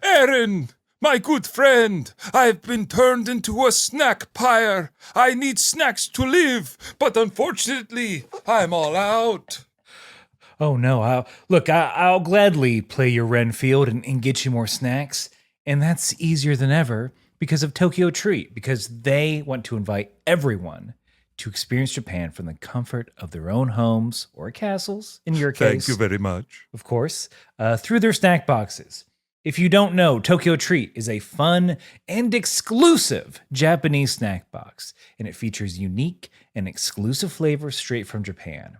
Aaron, my good friend, I've been turned into a snack pyre. I need snacks to live, but unfortunately, I'm all out. Oh no! I'll gladly play your Renfield and get you more snacks, and that's easier than ever because of Tokyo Treat. Because they want to invite everyone to experience Japan from the comfort of their own homes or castles. In your case, Thank you very much. Of course, through their snack boxes. If you don't know, Tokyo Treat is a fun and exclusive Japanese snack box, and it features unique and exclusive flavors straight from Japan.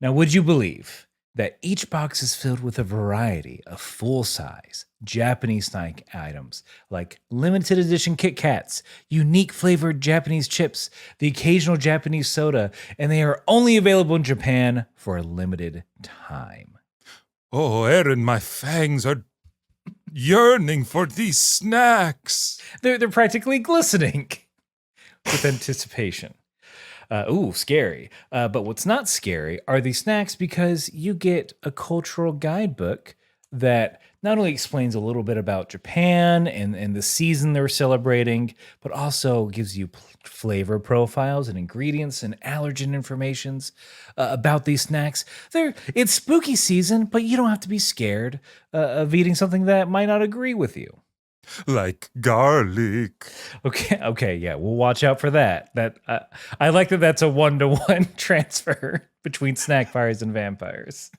Now, would you believe that each box is filled with a variety of full-size Japanese snack items like limited edition Kit Kats, unique flavored Japanese chips, the occasional Japanese soda, and they are only available in Japan for a limited time. Oh, Aaron, my fangs are yearning for these snacks. They're practically glistening with anticipation. Scary. But what's not scary are these snacks because you get a cultural guidebook that not only explains a little bit about Japan and the season they're celebrating, but also gives you flavor profiles and ingredients and allergen informations about these snacks. It's spooky season, but you don't have to be scared of eating something that might not agree with you. Like garlic. Okay, yeah, we'll watch out for that. I like that that's a 1-to-1 transfer between snack pyres and vampires.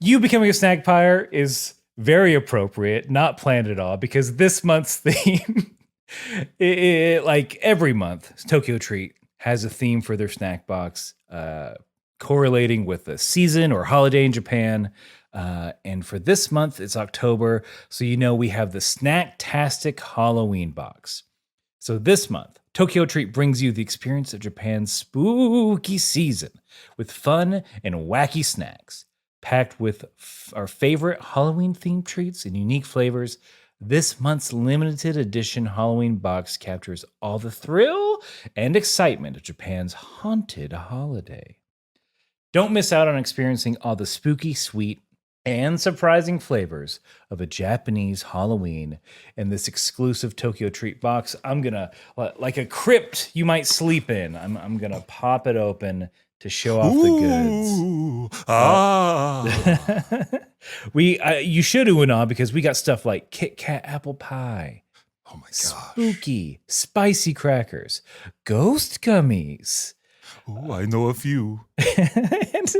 You becoming a snack pyre is very appropriate, not planned at all, because this month's theme, like every month, Tokyo Treat has a theme for their snack box, correlating with the season or holiday in Japan. And for this month, it's October. So, we have the Snacktastic Halloween box. So this month, Tokyo Treat brings you the experience of Japan's spooky season with fun and wacky snacks, packed with our favorite Halloween-themed treats and unique flavors. This month's limited edition Halloween box captures all the thrill and excitement of Japan's haunted holiday. Don't miss out on experiencing all the spooky, sweet, and surprising flavors of a Japanese Halloween in this exclusive Tokyo Treat box. I'm gonna, like a crypt you might sleep in, I'm gonna pop it open to show off the goods. You should ooh and ah because we got stuff like Kit Kat apple pie. Oh my gosh. Spooky, spicy crackers, ghost gummies. Ooh, I know a few. And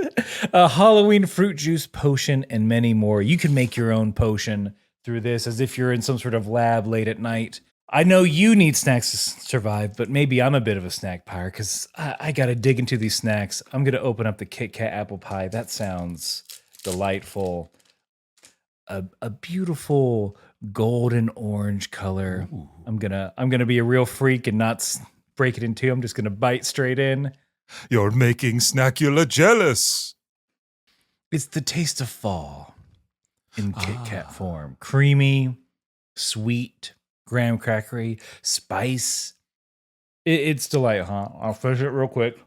a Halloween fruit juice potion and many more. You can make your own potion through this as if you're in some sort of lab late at night. I know you need snacks to survive, but maybe I'm a bit of a snack pyre because I got to dig into these snacks. I'm going to open up the Kit Kat apple pie. That sounds delightful. A beautiful golden orange color. Ooh. I'm gonna be a real freak and not break it in two. I'm just going to bite straight in. You're making Snackula jealous. It's the taste of fall in Kit Kat form. Creamy, sweet, graham crackery, spice. It's delightful, huh? I'll finish it real quick.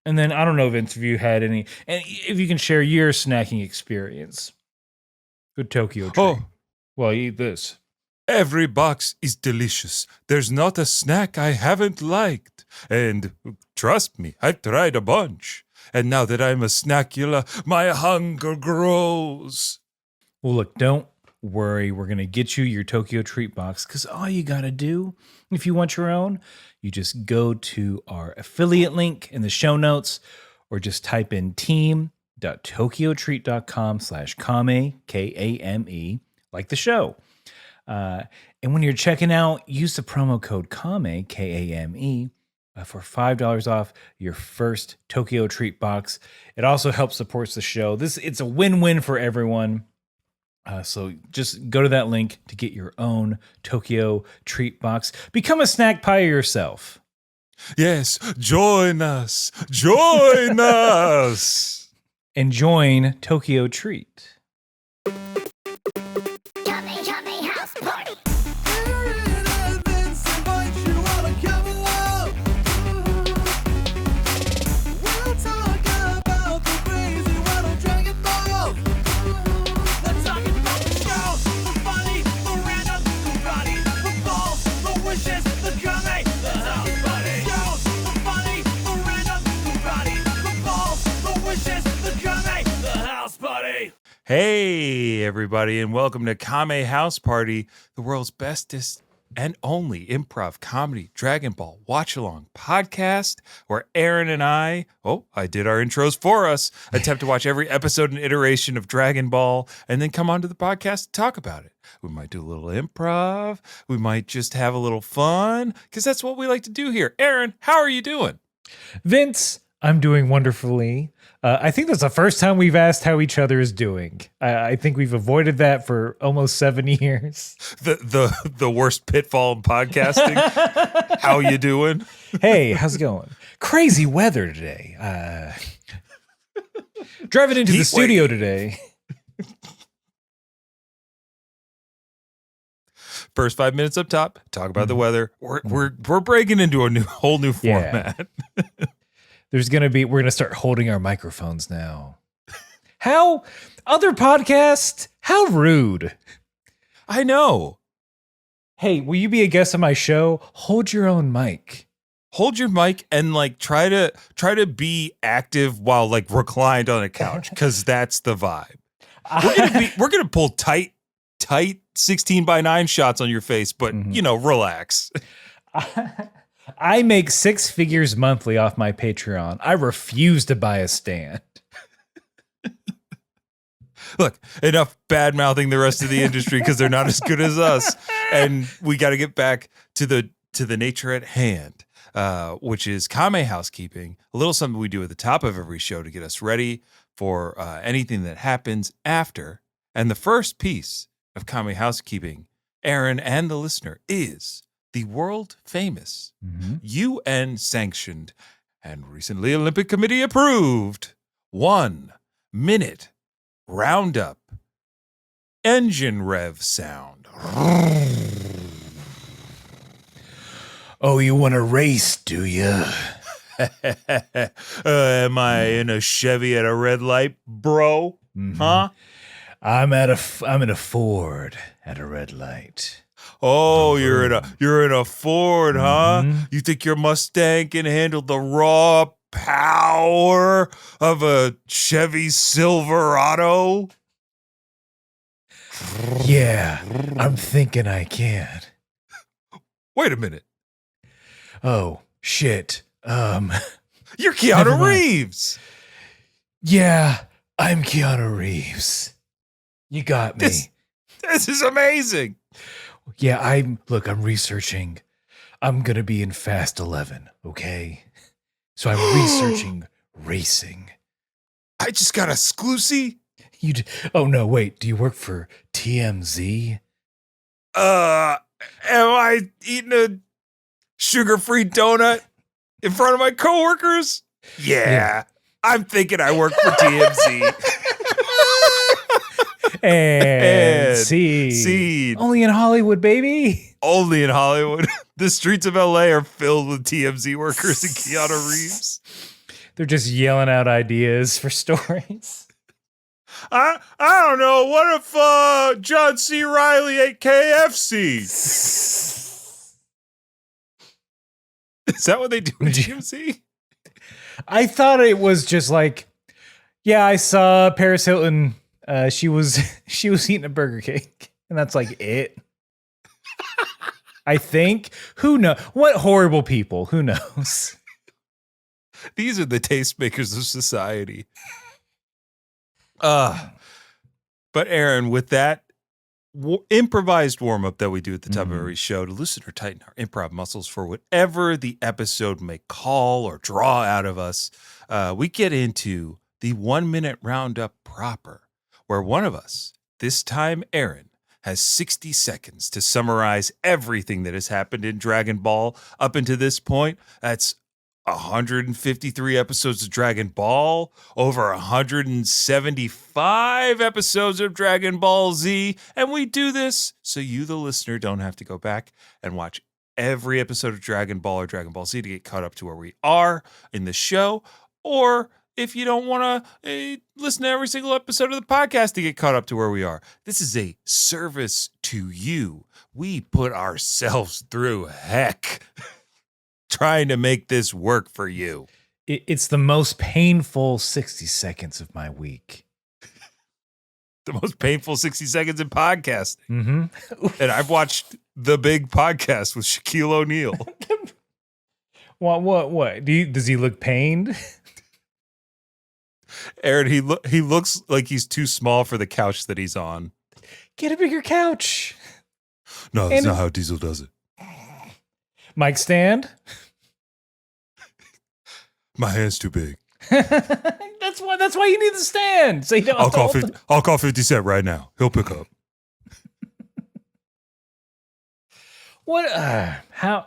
And then I don't know, Vince, if you had any, and if you can share your snacking experience with Tokyo Treat. Oh. Well, eat this. Every box is delicious. There's not a snack I haven't liked. And trust me, I've tried a bunch. And now that I'm a Snackula, my hunger grows. Well, look, don't worry. We're going to get you your Tokyo Treat box because all you got to do, if you want your own, you just go to our affiliate link in the show notes or just type in team.tokyotreat.com/Kame, Kame, like the show. And when you're checking out, use the promo code Kame, Kame, for $5 off your first Tokyo Treat box. It also helps support the show. It's a win-win for everyone. So just go to that link to get your own Tokyo Treat box. Become a snack pie yourself. Yes, join us. Join us. And join Tokyo Treat. Hey, everybody, and welcome to Kame House Party, the world's bestest and only improv comedy Dragon Ball watch-along podcast, where Aaron and I did our intros for us, attempt to watch every episode and iteration of Dragon Ball, and then come onto the podcast to talk about it. We might do a little improv. We might just have a little fun, because that's what we like to do here. Aaron, how are you doing? Vince, I'm doing wonderfully. I think that's the first time we've asked how each other is doing. I think we've avoided that for almost 7 years. The worst pitfall in podcasting. How you doing? Hey, how's it going? Crazy weather today. Driving into the studio today. First 5 minutes up top, talk about the weather. We're breaking into a whole new format. We're gonna start holding our microphones now. How other podcasts? How rude. I know. Hey, will you be a guest on my show? Hold your own mic. Hold your mic and try to be active while reclined on a couch, because that's the vibe. We're gonna pull tight 16:9 shots on your face, but relax. I make 6 figures monthly off my Patreon. I refuse to buy a stand. Look, enough bad mouthing the rest of the industry because they're not as good as us, and we got to get back to the nature at hand, which is Kame housekeeping. A little something we do at the top of every show to get us ready for anything that happens after. And the first piece of Kame housekeeping, Aaron and the listener, is the world famous, UN sanctioned, and recently Olympic Committee approved 1 minute roundup engine rev sound. Oh, you want to race, do you? Am I in a Chevy at a red light, bro? Huh? I'm in a Ford at a red light. Oh, you're in a Ford, huh? You think your Mustang can handle the raw power of a Chevy Silverado? Yeah, I'm thinking I can. Wait a minute. Oh, shit. You're Keanu Reeves. Yeah, I'm Keanu Reeves. You got me. This is amazing. Yeah, I'm researching. I'm going to be in Fast 11, okay? So I'm researching racing. I just got a exclusive. Oh, no, wait. Do you work for TMZ? Am I eating a sugar-free donut in front of my coworkers? Yeah. I'm thinking I work for TMZ. And seed. Only in Hollywood, baby. Only in Hollywood. The streets of LA are filled with TMZ workers and Keanu Reeves. They're just yelling out ideas for stories. I don't know. What if John C. Reilly ate KFC? Is that what they do in TMZ? I thought it was just I saw Paris Hilton. She was eating a Burger King, and that's it. I think. Who knows? What horrible people? Who knows? These are the tastemakers of society. But Aaron, with that improvised warm-up that we do at the top of every show to loosen or tighten our improv muscles for whatever the episode may call or draw out of us, we get into the 1 minute roundup proper, where one of us, this time Aaron, has 60 seconds to summarize everything that has happened in Dragon Ball up until this point. That's 153 episodes of Dragon Ball, over 175 episodes of Dragon Ball Z, and we do this so you, the listener, don't have to go back and watch every episode of Dragon Ball or Dragon Ball Z to get caught up to where we are in the show, or if you don't want to listen to every single episode of the podcast to get caught up to where we are. This is a service to you. We put ourselves through heck trying to make this work for you. It's the most painful 60 seconds of my week. The most painful 60 seconds in podcasting. Mm-hmm. And I've watched The Big Podcast with Shaquille O'Neal. What? Does he look pained? Aaron, he looks like he's too small for the couch that he's on. Get a bigger couch. No, that's not how Diesel does it. Mic stand. My hand's too big. That's why you need the stand. So you don't. I'll call 50 Cent right now. He'll pick up. What? How?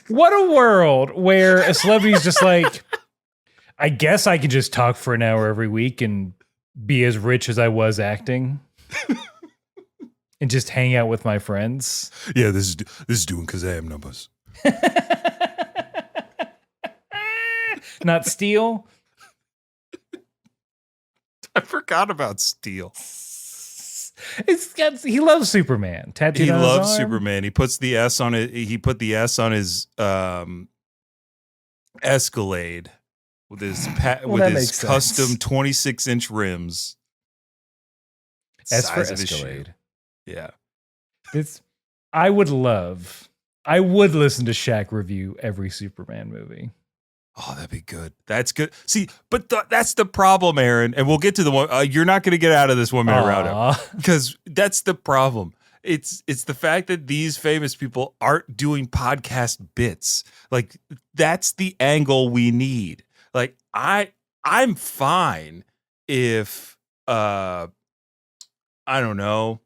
What a world where a celebrity's just like, I guess I can just talk for an hour every week and be as rich as I was acting, and just hang out with my friends. Yeah, this is doing Kazam numbers. Not steal. I forgot about Steel. He loves Superman. Tattooed He on his loves arm. Superman. He puts the S on it. He put the S on his Escalade with his custom 26-inch rims. S for Size of his shoe. Escalade. Yeah. I would listen to Shaq review every Superman movie. Oh, that'd be good. That's good. See, but that's the problem, Aaron. And we'll get to the one. You're not going to get out of this 1 minute roundup because that's the problem. It's the fact that these famous people aren't doing podcast bits. Like that's the angle we need. Like I'm fine if I don't know,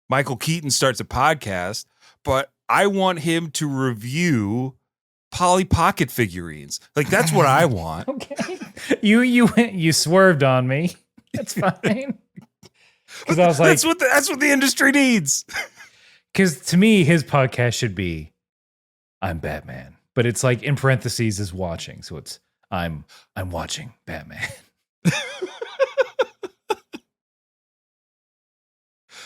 Michael Keaton starts a podcast, but I want him to review Polly Pocket figurines. Like that's what I want. Okay. You swerved on me. That's fine. Because I was like, that's what the industry needs. Because to me, his podcast should be, I'm Batman, but it's like in parentheses is watching. So it's I'm watching Batman.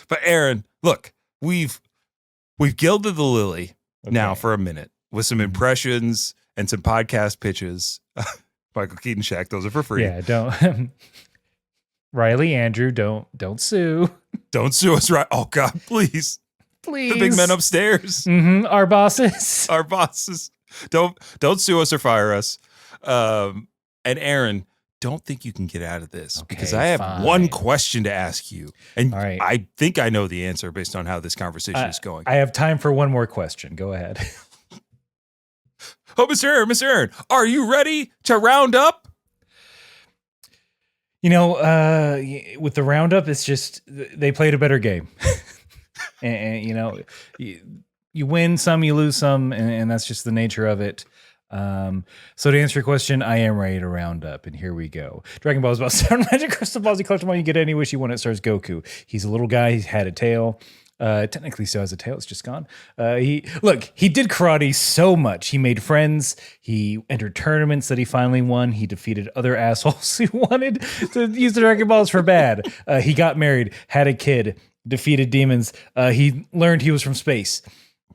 But Aaron, look, we've gilded the lily now for a minute with some impressions and some podcast pitches. Michael Keaton, Shaq, those are for free. Yeah, don't. Riley, Andrew, don't sue. Don't sue us, right? Oh God, please. Please. The big men upstairs. Mm-hmm. Our bosses. Our bosses. Don't sue us or fire us. And Aaron, don't think you can get out of this because I have one question to ask you. And right. I think I know the answer based on how this conversation is going. I have time for one more question. Go ahead. Oh, Mr. Aaron, are you ready to round up? You know, with the roundup, it's just they played a better game. and you know, you win some, you lose some, and that's just the nature of it. So to answer your question, I am ready to round up, and here we go. Dragon Ball is about 7 magic crystal balls. You collect them all, you get any wish you want. It stars Goku. He's a little guy. He's had a tail. Technically still has a tail. It's just gone. He did karate so much. He made friends. He entered tournaments that he finally won. He defeated other assholes who wanted to use the Dragon Balls for bad. He got married, had a kid, defeated demons. He learned he was from space.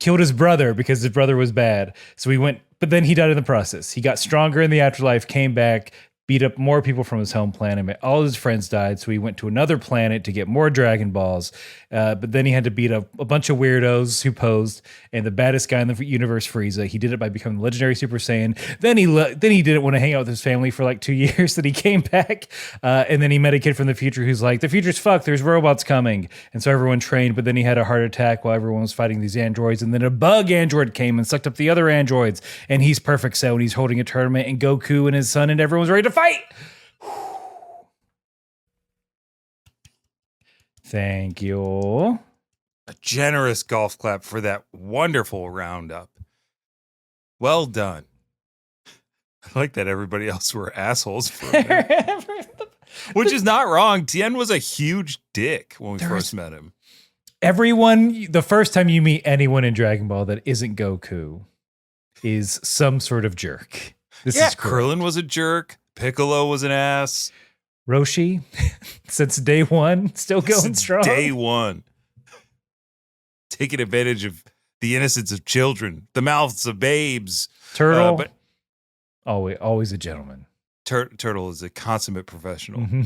Killed his brother because his brother was bad. So he went, but then he died in the process. He got stronger in the afterlife, came back, beat up more people from his home planet. All his friends died, so he went to another planet to get more Dragon Balls. But then he had to beat up a bunch of weirdos who posed, and the baddest guy in the universe, Frieza. He did it by becoming the legendary Super Saiyan. Then he didn't want to hang out with his family for like 2 years. Then he came back, and then he met a kid from the future who's like, the future's fucked, there's robots coming. And so everyone trained, but then he had a heart attack while everyone was fighting these androids. And then a bug android came and sucked up the other androids. And he's Perfect Cell, and he's holding a tournament, and Goku and his son and everyone's ready to fight. Thank you. A generous golf clap for that wonderful roundup. Well done. I like that everybody else were assholes for a minute. Which is not wrong. Tien was a huge dick when we first met him. Everyone, the first time you meet anyone in Dragon Ball that isn't Goku is some sort of jerk. This is Krillin was a jerk. Piccolo was an ass. Roshi, since day one, still going strong. Day one. Taking advantage of the innocence of children, the mouths of babes. Turtle, but always a gentleman. Turtle is a consummate professional. Mm-hmm.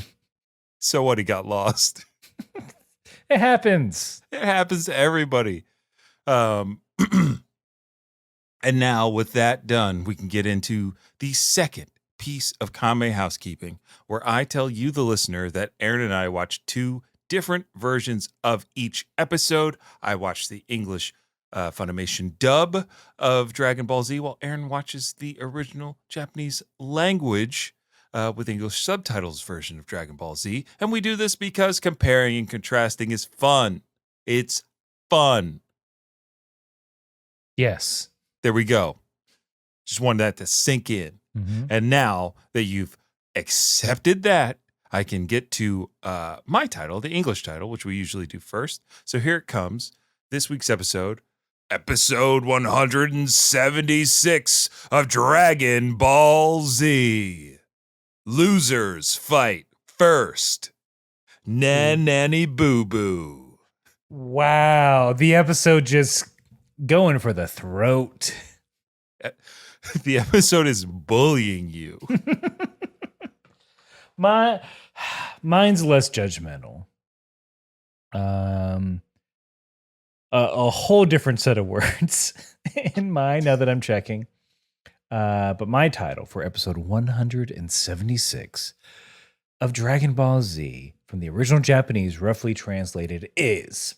So what? He got lost. It happens. It happens to everybody. And now with that done, we can get into the second piece of Kame housekeeping, where I tell you, the listener, that Aaron and I watched 2 different versions of each episode. I watched the English Funimation dub of Dragon Ball Z, while Aaron watches the original Japanese language with English subtitles version of Dragon Ball Z. And we do this because comparing and contrasting is fun. It's fun. Yes. There we go. Just wanted that to sink in. Mm-hmm. And now that you've accepted that, I can get to my title, the English title, which we usually do first. So here it comes. This week's episode 176 of Dragon Ball Z. Losers fight first. Nanny boo boo. Wow. The episode just going for the throat. The episode is bullying you. Mine's less judgmental. A whole different set of words in mine now that I'm checking. But my title for episode 176 of Dragon Ball Z, from the original Japanese, roughly translated, is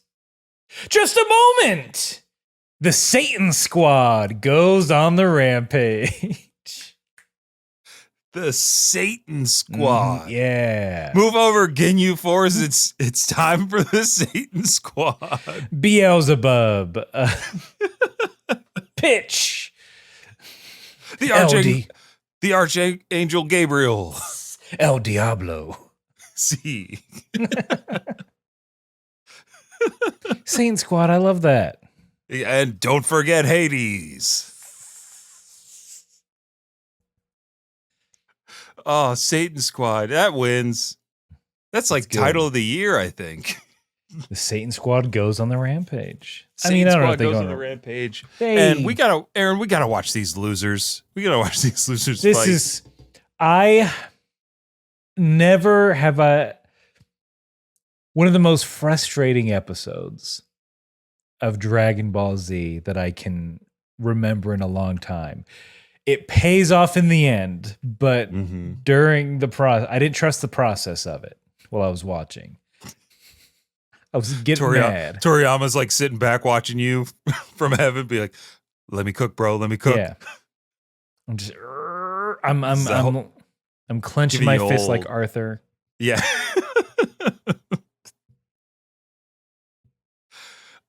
Just a Moment! The Satan Squad goes on the rampage. The Satan Squad. Yeah. Move over, Ginyu Force. It's time for the Satan Squad. Beelzebub. Pitch. The Archangel Gabriel. El Diablo. See. Satan Squad, I love that. And don't forget Hades. Oh, Satan Squad. That wins. That's like title of the year, I think. The Satan Squad goes on the rampage. Satan Squad goes on the rampage. And Aaron, we gotta watch these losers. We gotta watch these losers fight. I never have one of the most frustrating episodes of Dragon Ball Z that I can remember in a long time. It pays off in the end, but during the process, I didn't trust the process of it while I was watching. I was getting mad. Toriyama's like sitting back watching you from heaven, be like, "Let me cook, bro. Let me cook." Yeah. I'm just, I'm clenching my fist like Arthur. Yeah.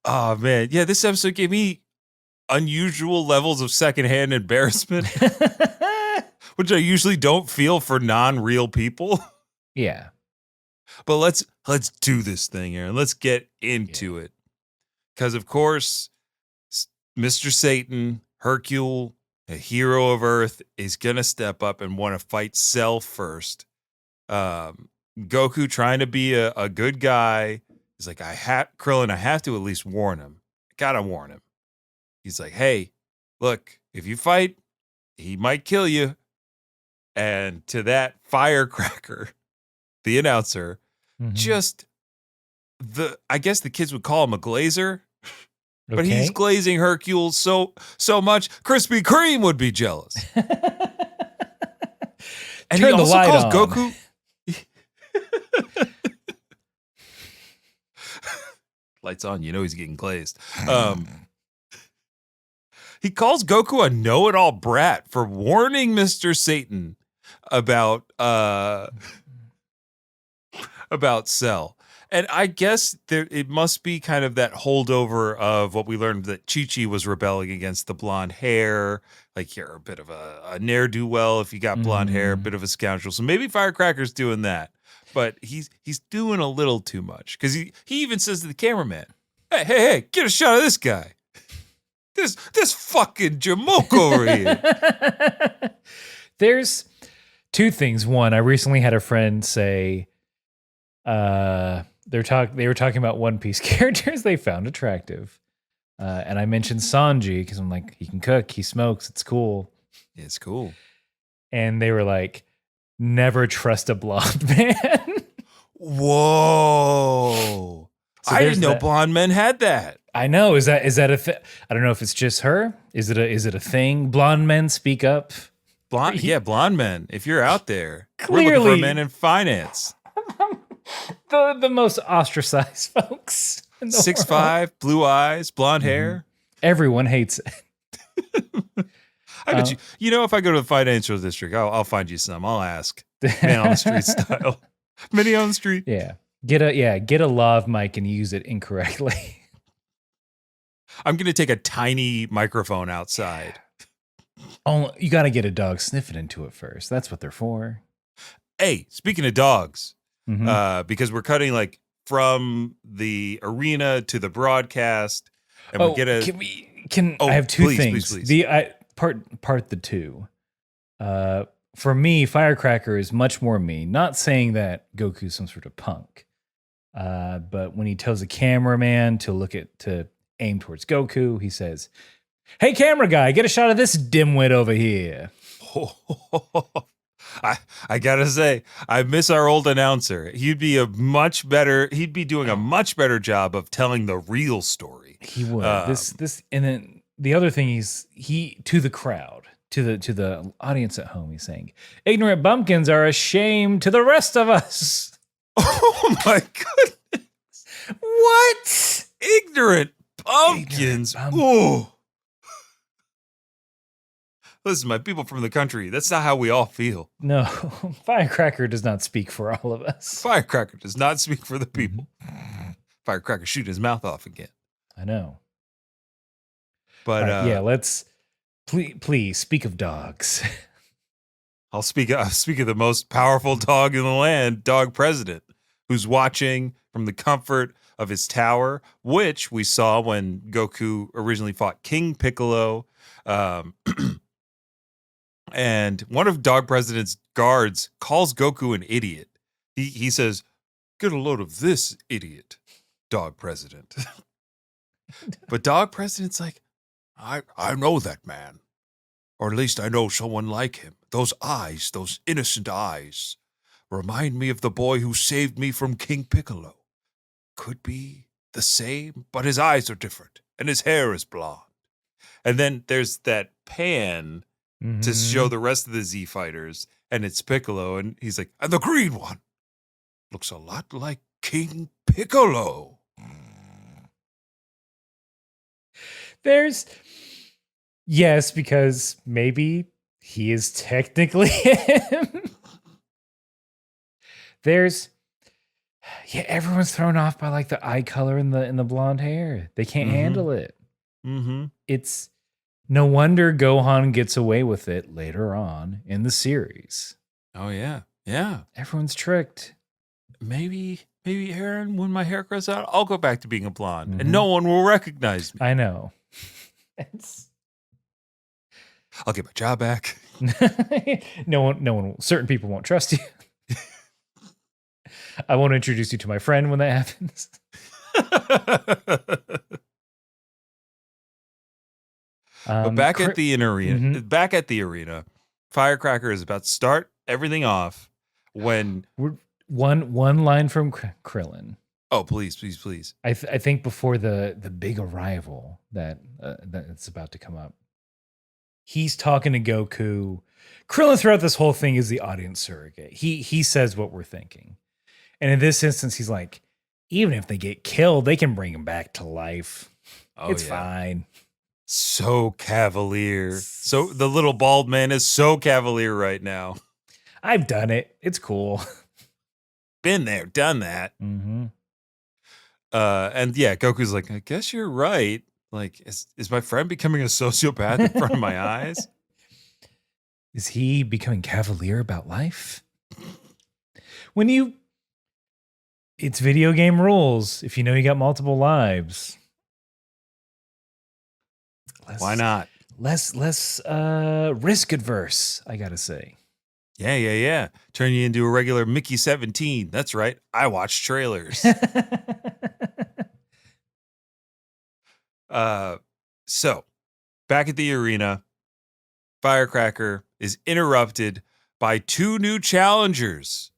Oh man, yeah. This episode gave me unusual levels of secondhand embarrassment, which I usually don't feel for non-real people. Yeah. But let's do this thing, Aaron. Let's get into it. Because of course, Mr. Satan, Hercule, a hero of Earth, is gonna step up and want to fight Cell first. Goku, trying to be a good guy, is like, Krillin, I have to at least warn him. I gotta warn him. He's like, hey, look, if you fight, he might kill you. And to that, Firecracker, the announcer, I guess the kids would call him a glazer, but he's glazing Hercule so much, Krispy Kreme would be jealous. And he also calls Goku. Lights on, you know he's getting glazed. He calls Goku a know-it-all brat for warning Mr. Satan about Cell. And I guess it must be kind of that holdover of what we learned, that Chi-Chi was rebelling against the blonde hair. Like, you're a bit of a ne'er-do-well if you got blonde hair, a bit of a scoundrel. So maybe Firecracker's doing that. But he's doing a little too much. Because he even says to the cameraman, hey, get a shot of this guy. This fucking jamoke over here. There's two things. One, I recently had a friend say they were talking about One Piece characters they found attractive. And I mentioned Sanji because I'm like, he can cook, he smokes, it's cool. It's cool. And they were like, never trust a blonde man. Whoa. So I there's didn't know that. blonde men had that. I know. Is that a I don't know if it's just her. Is it a thing? Blonde men speak up. Blonde men. If you're out there, we're looking for a Clearly. man in finance. The most ostracized folks in the world. 6'5", blue eyes, blonde hair. Everyone hates it. I bet you. If I go to the financial district, I'll find you some. I'll ask. Man on the street style. Mini on the street. Yeah. Get a lav mic and use it incorrectly. I'm gonna take a tiny microphone outside. Oh, you got to get a dog sniffing into it first. That's what they're for. Hey, speaking of dogs, Mhm. because we're cutting like from the arena to the broadcast, and we get a. I have two please, things. please. Part the two. For me, Firecracker is much more me. Not saying that Goku's some sort of punk. But when he tells the cameraman to aim towards Goku, he says, "Hey, camera guy, get a shot of this dimwit over here." I gotta say, I miss our old announcer. He'd be doing a much better job of telling the real story. He would. And then the other thing he to the crowd, to the audience at home, he's saying, "Ignorant bumpkins are a shame to the rest of us." Oh my goodness. What? Ignorant pumpkins. Ooh. Listen, my people from the country, that's not how we all feel. No, Firecracker does not speak for all of us. Firecracker does not speak for the people. Firecracker shooting his mouth off again. I know. But right, let's please speak of dogs. I'll speak of the most powerful dog in the land, Dog President, who's watching from the comfort of his tower, which we saw when Goku originally fought King Piccolo. And one of Dog President's guards calls Goku an idiot. He says, "Get a load of this, idiot, Dog President." But Dog President's like, I know that man. Or at least I know someone like him. Those eyes, those innocent eyes, remind me of the boy who saved me from King Piccolo. Could be the same, but his eyes are different, and his hair is blonde. And then there's that pan to show the rest of the Z fighters, and it's Piccolo, and he's like, "And the green one looks a lot like King Piccolo." Yes, because maybe he is technically him. Everyone's thrown off by like the eye color and the blonde hair. They can't handle it. Mm-hmm. It's no wonder Gohan gets away with it later on in the series. Oh yeah, yeah. Everyone's tricked. Maybe Aaron, when my hair grows out, I'll go back to being a blonde, and no one will recognize me. I know. I'll get my job back. No one. Certain people won't trust you. I won't introduce you to my friend when that happens. But back at the arena, Firecracker is about to start everything off when one line from Krillin. Oh, please. I think before the big arrival that's about to come up, he's talking to Goku. Krillin throughout this whole thing is the audience surrogate. He says what we're thinking. And in this instance, he's like, even if they get killed, they can bring them back to life. It's fine. So cavalier. So the little bald man is so cavalier right now. I've done it. It's cool. Been there, done that. Mm-hmm. And yeah, Goku's like, I guess you're right. Like, is my friend becoming a sociopath in front of my eyes? Is he becoming cavalier about life? It's video game rules. If you know you got multiple lives. Why not? Less risk adverse, I gotta say. Yeah. Turn you into a regular Mickey 17. That's right. I watch trailers. So back at the arena, Firecracker is interrupted by two new challengers.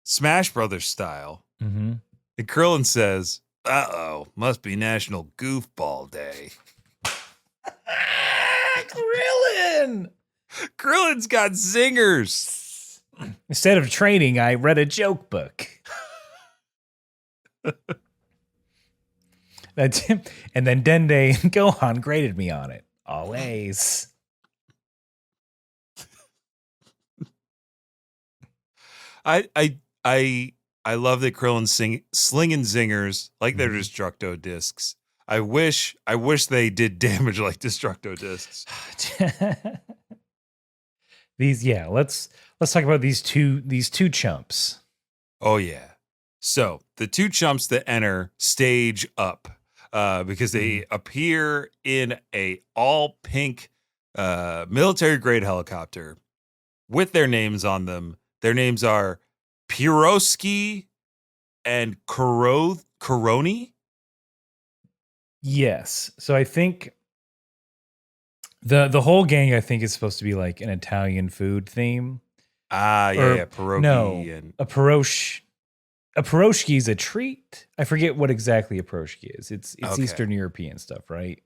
Smash Brothers style. Mm-hmm. And Krillin says, "Uh-oh, must be National Goofball Day." Krillin! Krillin's got zingers. Instead of training, I read a joke book. And then Dende and Gohan graded me on it. Always. I love that Krillin's slinging zingers like they're Destructo discs. I wish they did damage like Destructo discs. Let's talk about these two chumps. Oh yeah. So the two chumps that enter stage up because they appear in a all pink military grade helicopter with their names on them. Their names are Piroski and Koroni. Yes. So I think the whole gang, I think, is supposed to be like an Italian food theme. Pierogi. A pierogi. A pierogi is a treat. I forget what exactly a pierogi is. It's Okay. Eastern European stuff, right?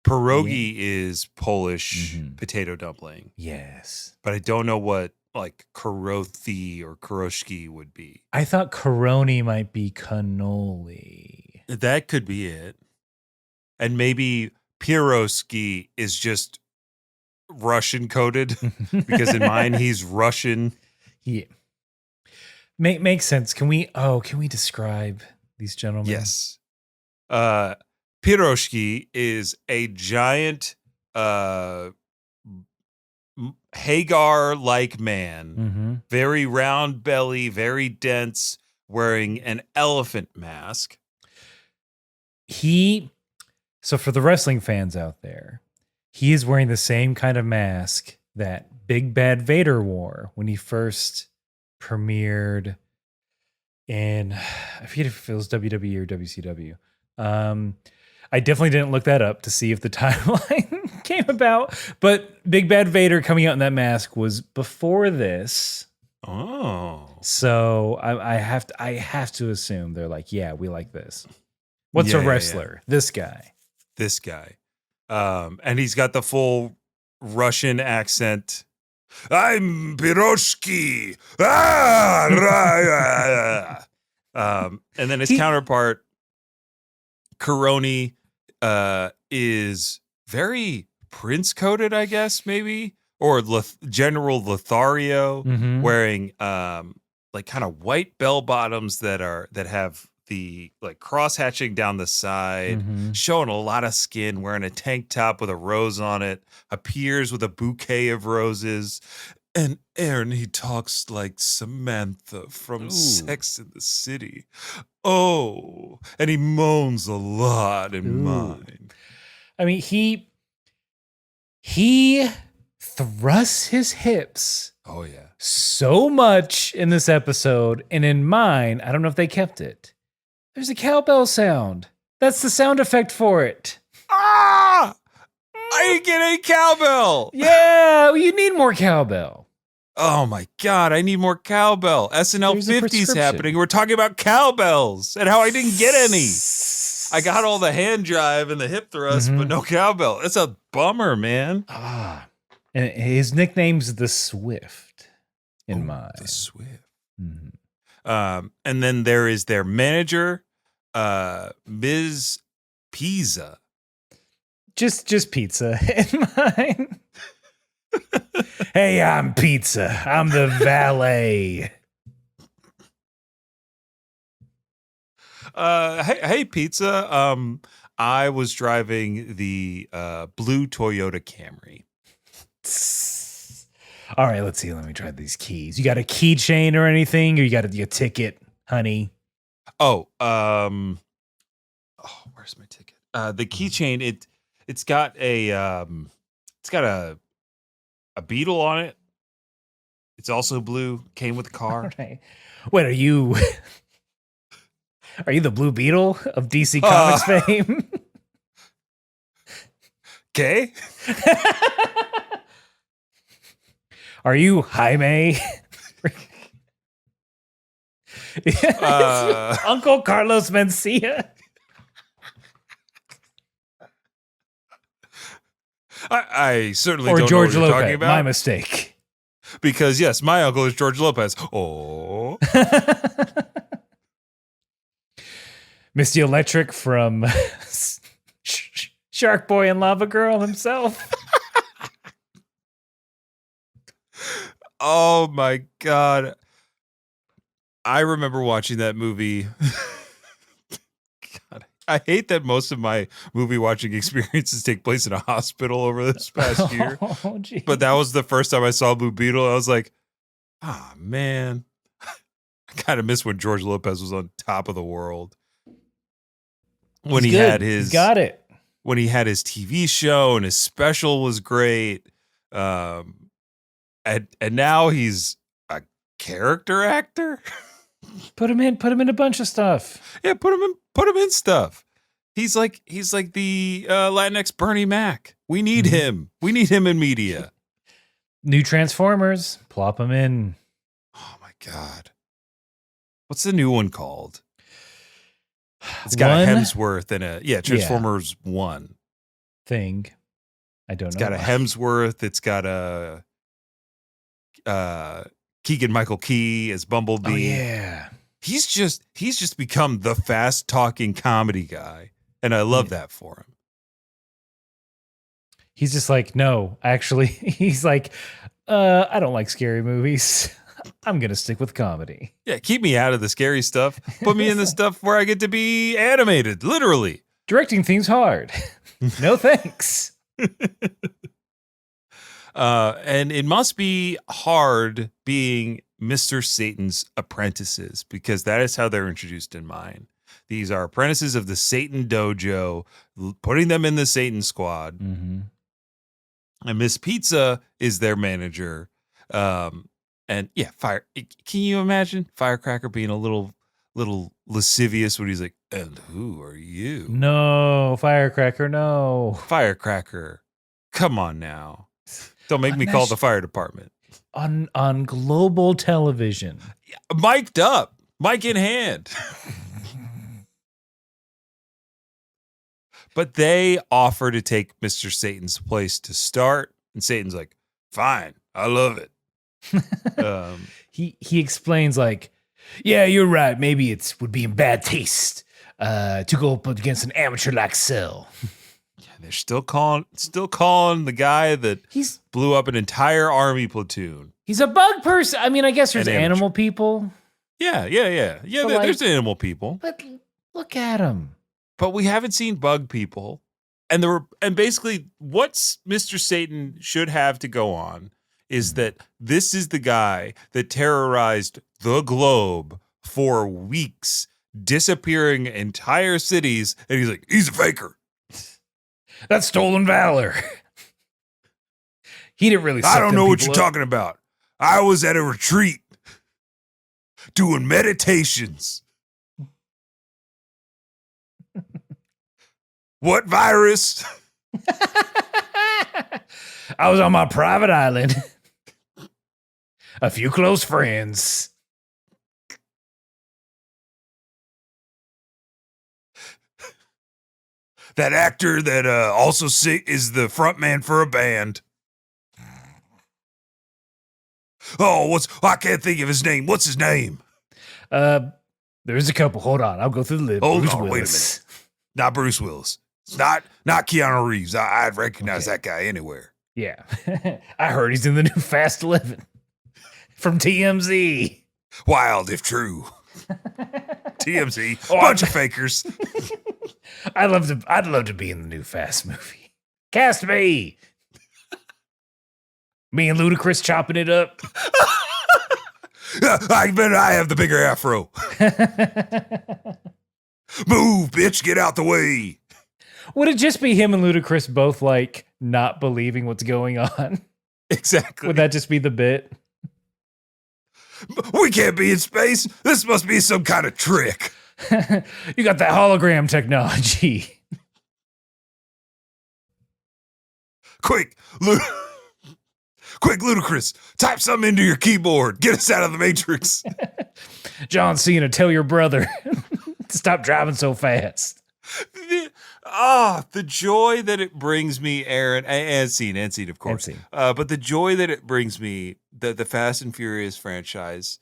Pierogi is Polish potato dumpling. Yes. But I don't know what like karothi or karoshki would be. I thought Koroni might be cannoli. That could be it. And maybe Piroski is just Russian coded because in mine he's Russian. Yeah. Makes sense. Can we describe these gentlemen? Yes. Piroshki is a giant Hagar-like man, very round belly, very dense, wearing an elephant mask. So for the wrestling fans out there, he is wearing the same kind of mask that Big Bad Vader wore when he first premiered in, I forget if it was WWE or WCW. I definitely didn't look that up to see if the timeline came about, but Big Bad Vader coming out in that mask was before this. Oh, so I have to assume they're like, yeah, we like this. What's a wrestler? Yeah. This guy. And he's got the full Russian accent. I'm Piroshki. And then his counterpart, Koroni, is very Prince coded, I guess, maybe, or General Lothario, wearing like kind of white bell bottoms that have the like cross hatching down the side, showing a lot of skin, wearing a tank top with a rose on it, appears with a bouquet of roses. And Aaron, he talks like Samantha from Sex in the City. Oh, and he moans a lot in mine. I mean, he thrusts his hips. Oh, yeah. So much in this episode. And in mine, I don't know if they kept it. There's a cowbell sound. That's the sound effect for it. Ah! I didn't get any cowbell. Yeah, you need more cowbell. Oh my God, I need more cowbell. SNL 50's happening. We're talking about cowbells and how I didn't get any. I got all the hand drive and the hip thrust, but no cowbell. It's a bummer, man. And his nickname's the Swift in mine. The Swift. And then there is their manager, Ms. Pizza. Just pizza in mine. Hey, I'm Pizza. I'm the valet. Hey, Pizza. I was driving the blue Toyota Camry. All right, let's see. Let me try these keys. You got a keychain or anything, or you got a ticket, honey? Oh, where's my ticket? The keychain. It's got a beetle on it. It's also blue. Came with the car. Right. Wait, are you the Blue Beetle of DC Comics fame? Okay. Are you Jaime? Uncle Carlos Mencia. I certainly Or don't George know what you're talking Lopez. about. My mistake. Because, yes, my uncle is George Lopez. Oh. Misty Electric from Shark Boy and Lava Girl himself. Oh, my God. I remember watching that movie. God, I hate that most of my movie watching experiences take place in a hospital over this past year. Oh, but that was the first time I saw Blue Beetle. I was like, ah, man. I kind of miss when George Lopez was on top of the world. When He's he good. had his He's got it. When he had his TV show and his special was great. And now he's a character actor. Put him in a bunch of stuff. Yeah, put him in stuff. He's like the Latinx Bernie Mac. We need him. We need him in media. New Transformers, plop him in. Oh my God. What's the new one called? It's got One a Hemsworth and Transformers 1. thing. I don't know. It's got a Hemsworth. It's got a Keegan Michael Key as Bumblebee. Oh, yeah. He's just become the fast talking comedy guy. And I love that for him. He's just like, no, actually, he's like, I don't like scary movies. I'm going to stick with comedy. Yeah, keep me out of the scary stuff. Put me in the stuff where I get to be animated, literally. Directing things hard. No thanks. And it must be hard being Mr. Satan's apprentices, because that is how they're introduced in mine. These are apprentices of the Satan Dojo, putting them in the Satan Squad. Mm-hmm. And Miss Pizza is their manager. And yeah, can you imagine Firecracker being a little lascivious when he's like, "And who are you?" No, Firecracker, no. Firecracker, come on now. Don't make me call the fire department. On global television. Mic'd up, mic in hand. But they offer to take Mr. Satan's place to start. And Satan's like, fine, I love it. He explains like, yeah, you're right. Maybe it would be in bad taste to go up against an amateur like Cell. Yeah, they're still calling the guy that blew up an entire army platoon. He's a bug person. I mean, I guess there's An animal people. Yeah. There's animal people. But look at him. But we haven't seen bug people. And basically what Mr. Satan should have to go on is that this is the guy that terrorized the globe for weeks, disappearing entire cities. And he's like, he's a faker. That's stolen valor. He didn't really. I don't know what you're talking about. I was at a retreat doing meditations. What virus? I was on my private island. A few close friends. That actor that also is the front man for a band. Oh, I can't think of his name. What's his name? There's a couple. Hold on. I'll go through the list. Hold Bruce on, wait a Willis. minute. Not Bruce Willis. It's not Keanu Reeves. I'd recognize that guy anywhere. Yeah. I heard he's in the new Fast 11 from TMZ. Wild if true. TMZ. Bunch of fakers. I'd love to be in the new Fast movie. Cast me. Me and Ludacris chopping it up. I have the bigger afro. Move, bitch, get out the way. Would it just be him and Ludacris both like not believing what's going on? Exactly. Would that just be the bit? We can't be in space. This must be some kind of trick. You got that hologram technology. Quick, Quick, Ludacris, type something into your keyboard. Get us out of the Matrix. John Cena, tell your brother to stop driving so fast. The joy that it brings me, Aaron, and Scene, of course. But the joy that it brings me, the Fast and Furious franchise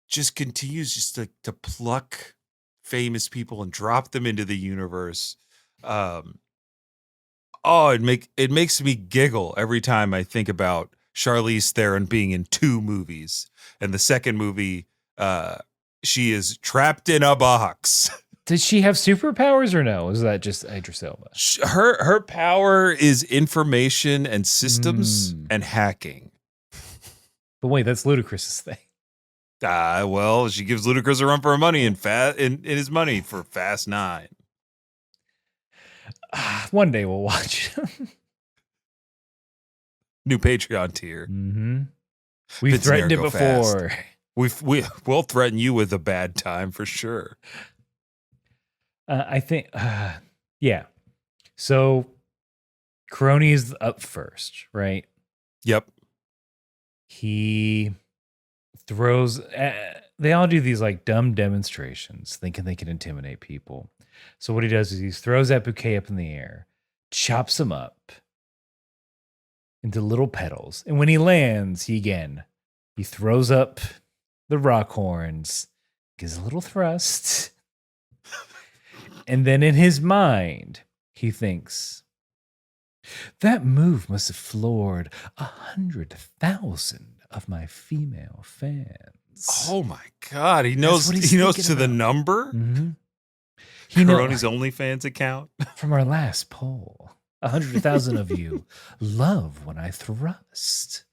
just continues just to pluck famous people and drop them into the universe. It makes me giggle every time I think about Charlize Theron being in 2 movies. And the second movie, she is trapped in a box. Did she have superpowers or no? Is that just Idris Elba? Her power is information and systems and hacking. But wait, that's Ludacris's thing. Well, she gives Ludacris a run for her money in his money for Fast 9. One day we'll watch. New Patreon tier. Mm-hmm. We've threatened it before. We'll threaten you with a bad time for sure. I think, yeah. So, Crony is up first, right? Yep. He throws. They all do these like dumb demonstrations, thinking they can intimidate people. So what he does is he throws that bouquet up in the air, chops them up into little petals, and when he lands, he throws up the rock horns, gives a little thrust. And then in his mind, he thinks, that move must have floored 100,000 of my female fans. Oh my God. He knows to the number? Mm-hmm. Coroni's OnlyFans account? From our last poll, 100,000 of you love when I thrust.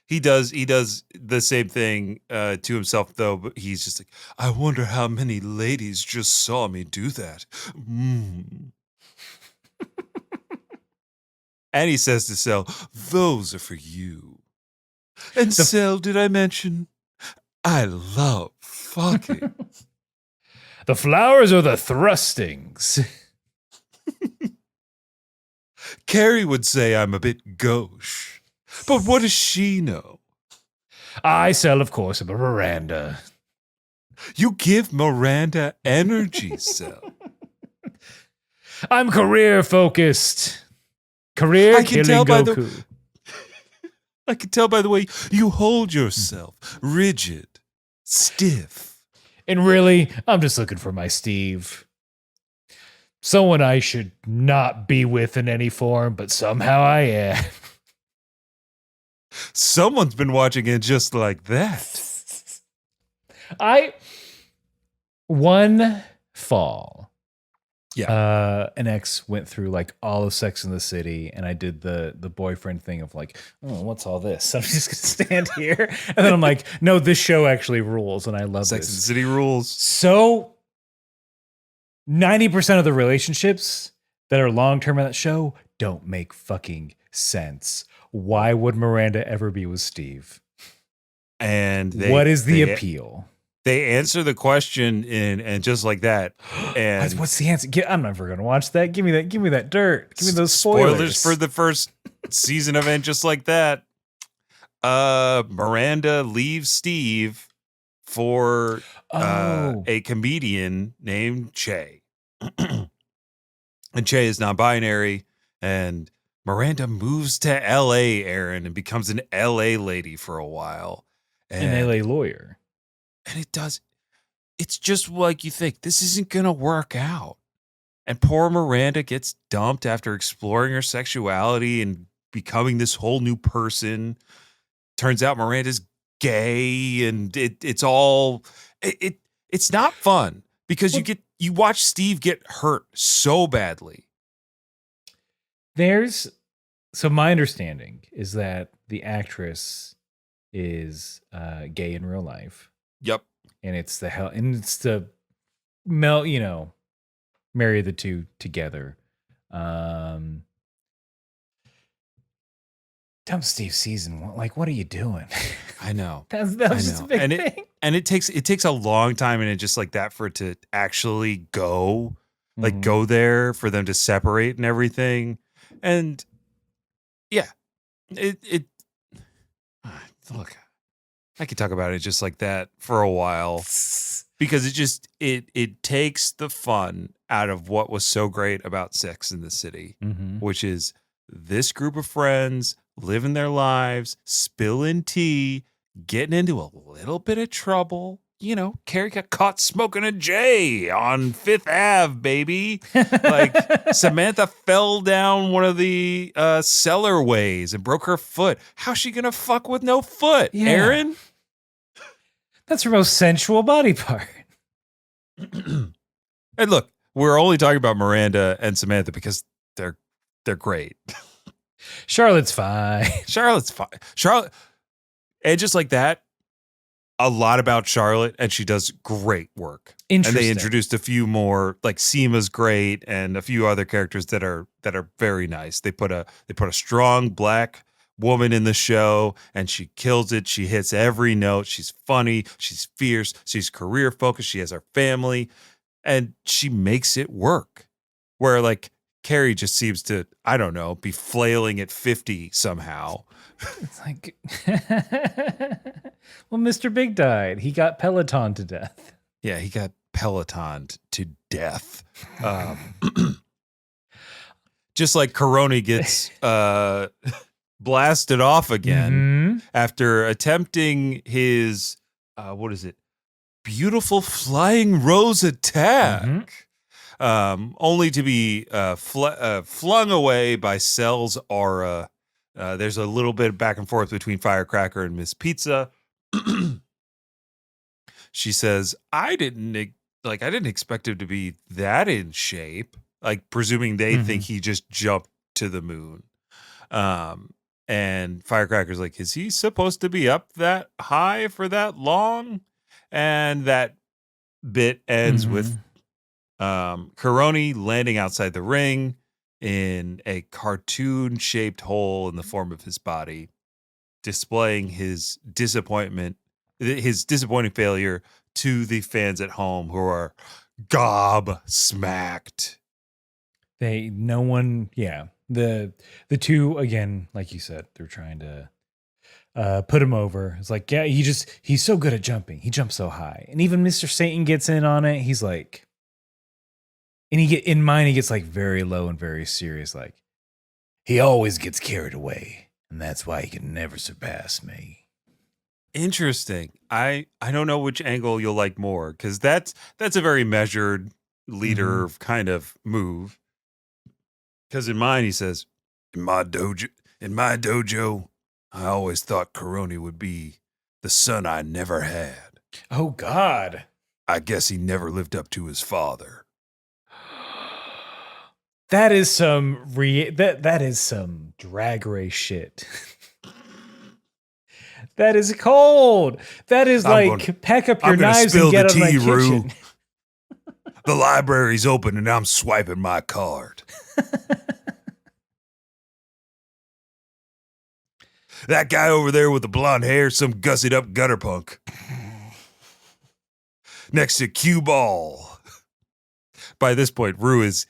He does the same thing to himself, though, but he's just like, I wonder how many ladies just saw me do that. And he says to Cell, those are for you. And Cell, did I mention, I love fucking. The flowers or the thrustings? Carrie would say I'm a bit gauche. But what does she know? I Cell, of course, am a Miranda. You give Miranda energy, Cell. I'm career focused. Career killing Goku. I can tell by the way you hold yourself, rigid, stiff. And really, I'm just looking for my Steve. Someone I should not be with in any form, but somehow I am. Someone's been watching it just like that. One fall. Yeah. An ex went through like all of Sex in the City, and I did the boyfriend thing of like, oh, what's all this? I'm just gonna stand here, and then I'm like, no, this show actually rules, and I love Sex this. in the City rules. So 90% of the relationships that are long term in that show don't make fucking sense. Why would Miranda ever be with Steve? And what is the appeal? They answer the question and just like that. And what's the answer? I'm never going to watch that. Give me that. Give me that dirt. Give me those spoilers for the first season of And Just Like That. Miranda leaves Steve for a comedian named Che. And Che is non-binary, and Miranda moves to LA, Aaron, and becomes an LA lady for a while. An LA lawyer. And it's just like you think, this isn't going to work out. And poor Miranda gets dumped after exploring her sexuality and becoming this whole new person. Turns out Miranda's gay, and it's not fun because you watch Steve get hurt so badly. So my understanding is that the actress is gay in real life. Yep. And it's to melt, marry the two together. Dumb Steve season one. Like, what are you doing? I know. That's just a big thing. And it takes a long time, and it just like that for it to actually go there for them to separate and everything. And Yeah. It look, I could talk about it just like that for a while because it takes the fun out of what was so great about Sex in the City, which is this group of friends living their lives, spilling tea, getting into a little bit of trouble. You know, Carrie got caught smoking a J on Fifth Ave, baby. Like Samantha fell down one of the cellar ways and broke her foot. How's she gonna fuck with no foot, Aaron? That's her most sensual body part. And look, we're only talking about Miranda and Samantha because they're great. Charlotte's fine. Charlotte's fine. Charlotte, and just like that, a lot about Charlotte, and she does great work. And they introduced a few more, like Seema's great, and a few other characters that are very nice. They put a strong black woman in the show, and she kills it. She hits every note. She's funny. She's fierce. She's career focused. She has her family, and she makes it work. Where like Carrie just seems to, I don't know, be flailing at 50 somehow. It's like, well, Mr. Big died. He got Peloton to death. Yeah, he got Pelotoned to death. Just like Coroni gets blasted off again after attempting his, beautiful flying rose attack. Only to be flung away by Cell's aura. There's a little bit back and forth between Firecracker and Miss Pizza. She says, I didn't expect him to be that in shape. Like presuming they think he just jumped to the moon. And Firecracker's like, is he supposed to be up that high for that long? And that bit ends with Coroni landing outside the ring in a cartoon-shaped hole in the form of his body, displaying his disappointing failure to the fans at home who are gobsmacked. The two, again, like you said, they're trying to put him over. It's like, yeah, he's so good at jumping. He jumps so high. And even Mr. Satan gets in on it. He's like, and he gets like very low and very serious. Like, he always gets carried away, and that's why he can never surpass me. Interesting. I don't know which angle you'll like more, because that's a very measured leader kind of move. Because in mine, he says, in my dojo, I always thought Coroni would be the son I never had. Oh God. I guess he never lived up to his father. That is some that is some drag race shit. That is cold. That is pack up your knives and get out of my kitchen. The library's open and I'm swiping my card. That guy over there with the blonde hair, some gussied up gutter punk. Next to Cue Ball. By this point, Rue is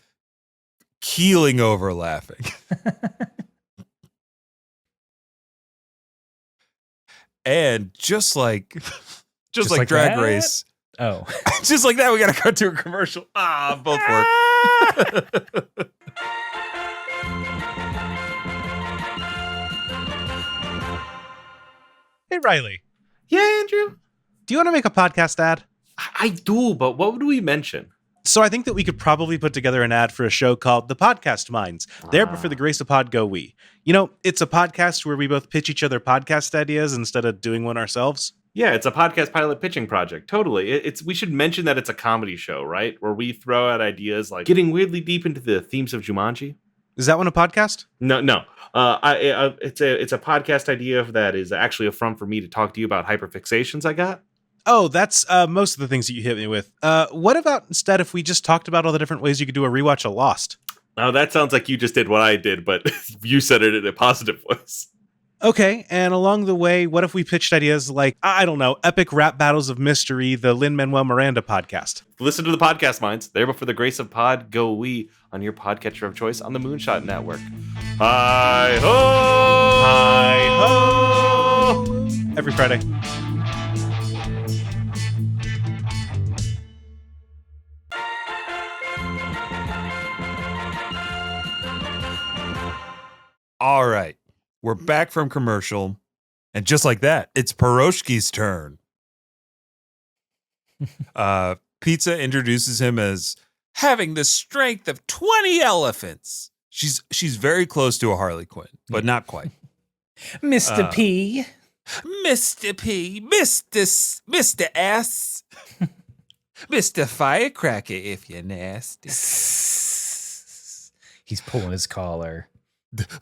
keeling over laughing. And just like Drag that? Race. Oh. Just like that, we got to cut to a commercial. Both work. Hey, Riley. Yeah, Andrew? Do you want to make a podcast ad? I do, but what would we mention? So I think that we could probably put together an ad for a show called The Podcast Minds. There, but for the grace of pod, go we. You know, it's a podcast where we both pitch each other podcast ideas instead of doing one ourselves. Yeah, it's a podcast pilot pitching project. Totally. We should mention that it's a comedy show, right? Where we throw out ideas like getting weirdly deep into the themes of Jumanji. Is that one a podcast? No. It's a podcast idea that is actually a front for me to talk to you about hyperfixations I got. Oh, that's most of the things that you hit me with. What about instead if we just talked about all the different ways you could do a rewatch of Lost? Now, that sounds like you just did what I did, but you said it in a positive voice. Okay, and along the way, what if we pitched ideas like, I don't know, epic rap battles of mystery, the Lin-Manuel Miranda podcast? Listen to the Podcast Minds. There, but for the grace of pod, go we on your podcatcher of choice on the Moonshot Network. Hi ho! Hi ho! Every Friday. All right. We're back from commercial. And just like that, it's Piroshki's turn. Pizza introduces him as having the strength of 20 elephants. She's very close to a Harley Quinn, but not quite. Mr. P. Mr. P, Mr. S, Mr. Firecracker, if you're nasty. He's pulling his collar.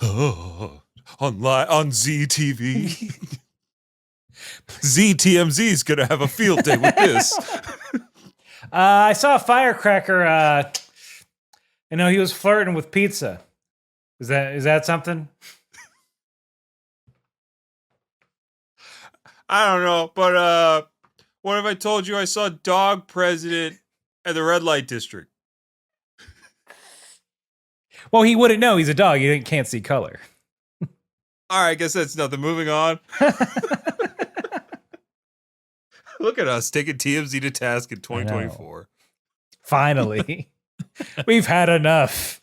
Oh, on ZTV. ZTMZ is going to have a field day with this. I saw a firecracker. He was flirting with pizza. Is that something? I don't know, but what if I told you I saw Dog President at the red light district? Well, he wouldn't know. He's a dog. He can't see color. All right, I guess that's nothing. Moving on. Look at us taking TMZ to task in 2024. Finally. We've had enough.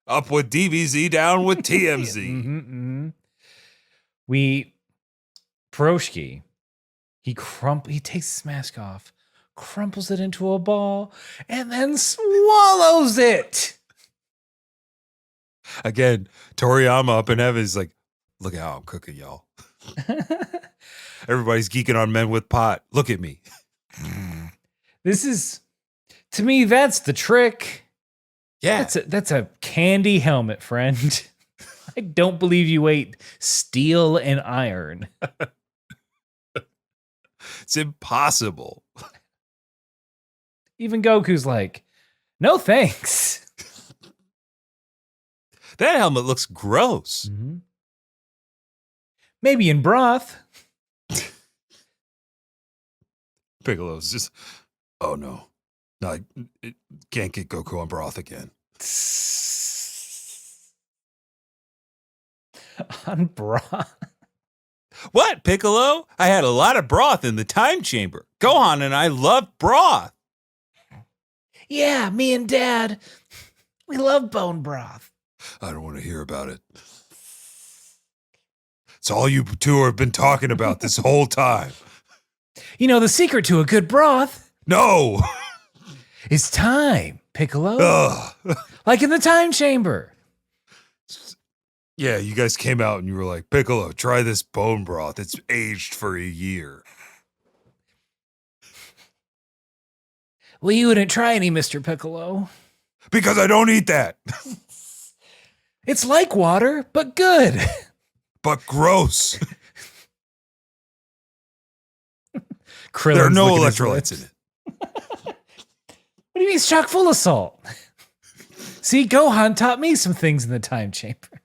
Up with DBZ, down with TMZ. Piroshki, he takes his mask off, crumples it into a ball, and then swallows it. Again, Toriyama up in heaven is like, look how I'm cooking, y'all. Everybody's geeking on men with pot. Look at me. This is, to me, that's the trick. Yeah. That's a candy helmet, friend. I don't believe you ate steel and iron. It's impossible. Even Goku's like, no thanks. That helmet looks gross. Mm-hmm. Maybe in broth. Piccolo's just, oh no. No, it can't get Goku on broth again. On broth? What, Piccolo? I had a lot of broth in the time chamber. Gohan and I love broth. Yeah, me and Dad, we love bone broth. I don't want to hear about it. It's all you two have been talking about this whole time. You know, the secret to a good broth No. is time, Piccolo. Ugh. Like in the time chamber. Yeah, you guys came out and you were like, Piccolo, try this bone broth. It's aged for a year. Well, you wouldn't try any, Mr. Piccolo. Because I don't eat that. It's like water, but good. But gross. Krillin's There are no licking his electrolytes lips. in it. What do you mean it's chock full of salt? See, Gohan taught me some things in the time chamber.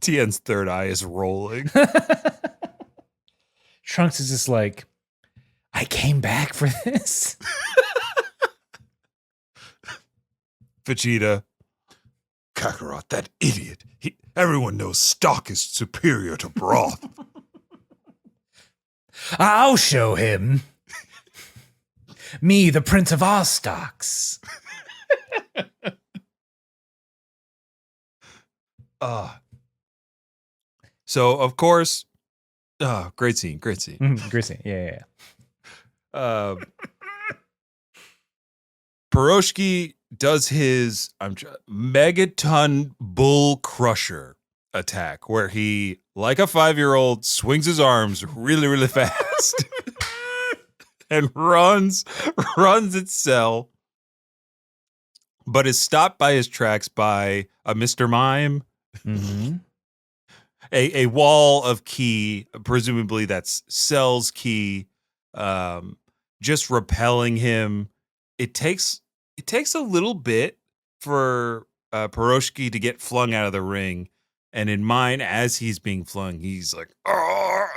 Tien's third eye is rolling. Trunks is just like, I came back for this. Vegeta. Kakarot, that idiot. Everyone knows stock is superior to broth. I'll show him. Me, the Prince of all stocks. So, of course, great scene. Great scene. Yeah. Piroshki does his megaton bull crusher attack, where he, like a 5-year-old, swings his arms really, really fast and runs its cell, but is stopped by his tracks by a Mr. Mime. Mm-hmm. A wall of ki, presumably that's Cell's ki, just repelling him. It takes a little bit for Piroshki to get flung out of the ring, and in mine, as he's being flung, he's like,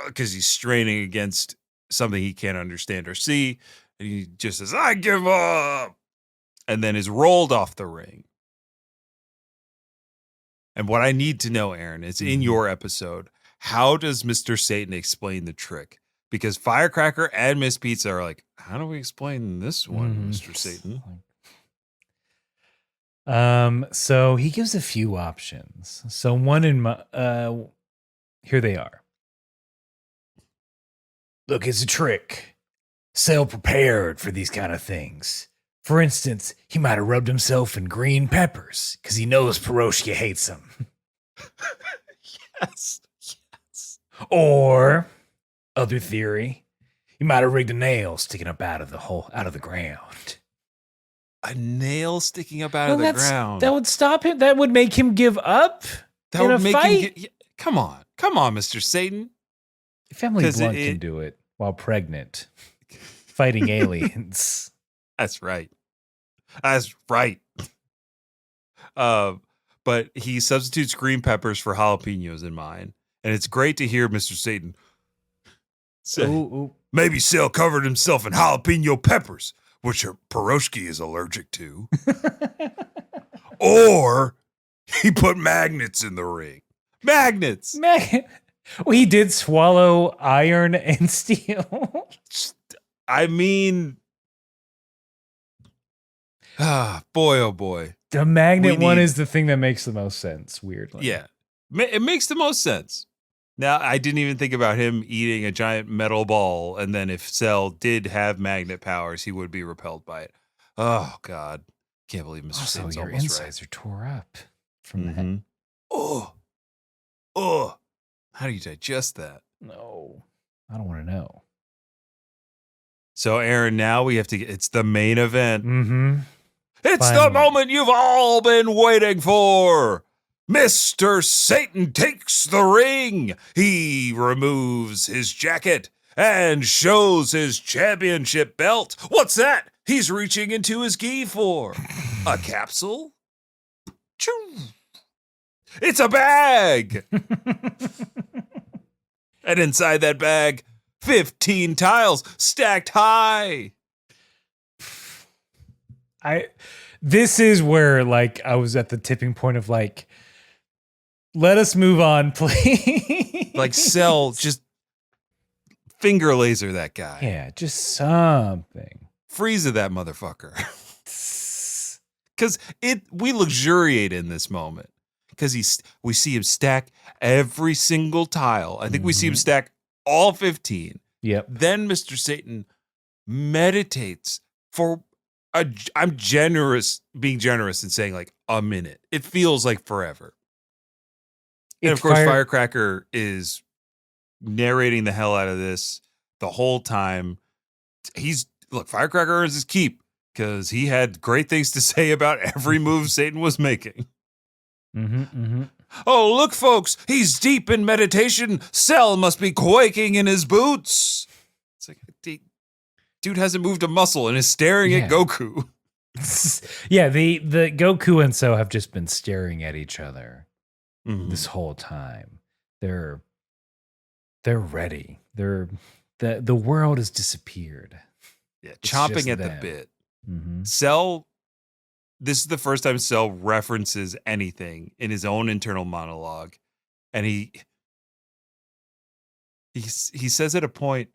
because he's straining against something he can't understand or see, and he just says, "I give up." and then is rolled off the ring. And what I need to know, Aaron, is in your episode, how does Mr. Satan explain the trick? Because Firecracker and Miss Pizza are like, how do we explain this one, Mr. Satan? So he gives a few options. So one in my, here they are. Look, it's a trick. Cell prepared for these kind of things. For instance, he might have rubbed himself in green peppers because he knows Peroshka hates them. Yes. Or, other theory, he might have rigged a nail sticking up out of the ground. A nail sticking up out of the ground. That would stop him. That would make him give up. That in would a make fight? him come on, Mr. Satan. Family Blunt can do it while pregnant, fighting aliens. That's right. But he substitutes green peppers for jalapenos in mine. And it's great to hear Mr. Satan say, maybe Sale covered himself in jalapeno peppers, which Peroshki is allergic to. Or he put magnets in the ring. Magnets! Well, he did swallow iron and steel. I mean, boy, oh boy. The magnet one is the thing that makes the most sense, weirdly. Yeah, it makes the most sense. Now, I didn't even think about him eating a giant metal ball, and then if Cell did have magnet powers, he would be repelled by it. Oh, God. Can't believe Mr. Satan's your almost insides are tore up from that. Oh. How do you digest that? No, I don't want to know. So, Aaron, now we have to get, it's the main event. Mm-hmm. It's the moment you've all been waiting for. Mr. Satan takes the ring. He removes his jacket and shows his championship belt. What's that? He's reaching into his gi for a capsule? Choo. It's a bag. And inside that bag, 15 tiles stacked high. This is where, like, I was at the tipping point of, like, let us move on, please. Like, Cell, just finger laser that guy. Yeah, just something. Frieza that motherfucker. Because we luxuriate in this moment. Because we see him stack every single tile. I think we see him stack all 15. Yep. Then Mr. Satan meditates for I'm being generous and saying like a minute. It feels like forever. And of course, Firecracker is narrating the hell out of this the whole time. Firecracker earns his keep because he had great things to say about every move Satan was making. Oh, look, folks, he's deep in meditation. Cell must be quaking in his boots. It's like, dude hasn't moved a muscle and is staring at Goku. Yeah, the Goku and So have just been staring at each other this whole time. They're ready. The world has disappeared. Yeah, chomping at the bit. Cell. This is the first time Cell references anything in his own internal monologue, and he says at a point,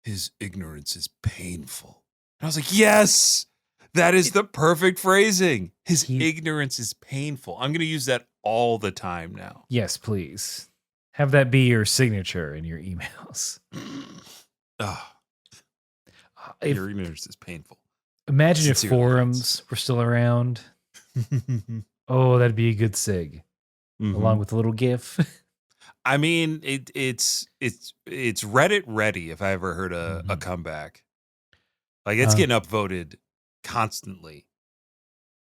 "His ignorance is painful." And I was like, "Yes, that is the perfect phrasing. His ignorance is painful." I'm going to use that all the time now. Yes, please. Have that be your signature in your emails. Your ignorance is painful. Imagine if forums were still around. Oh, that'd be a good sig, along with a little GIF. I mean, it's Reddit ready. If I ever heard a comeback, like it's getting upvoted constantly.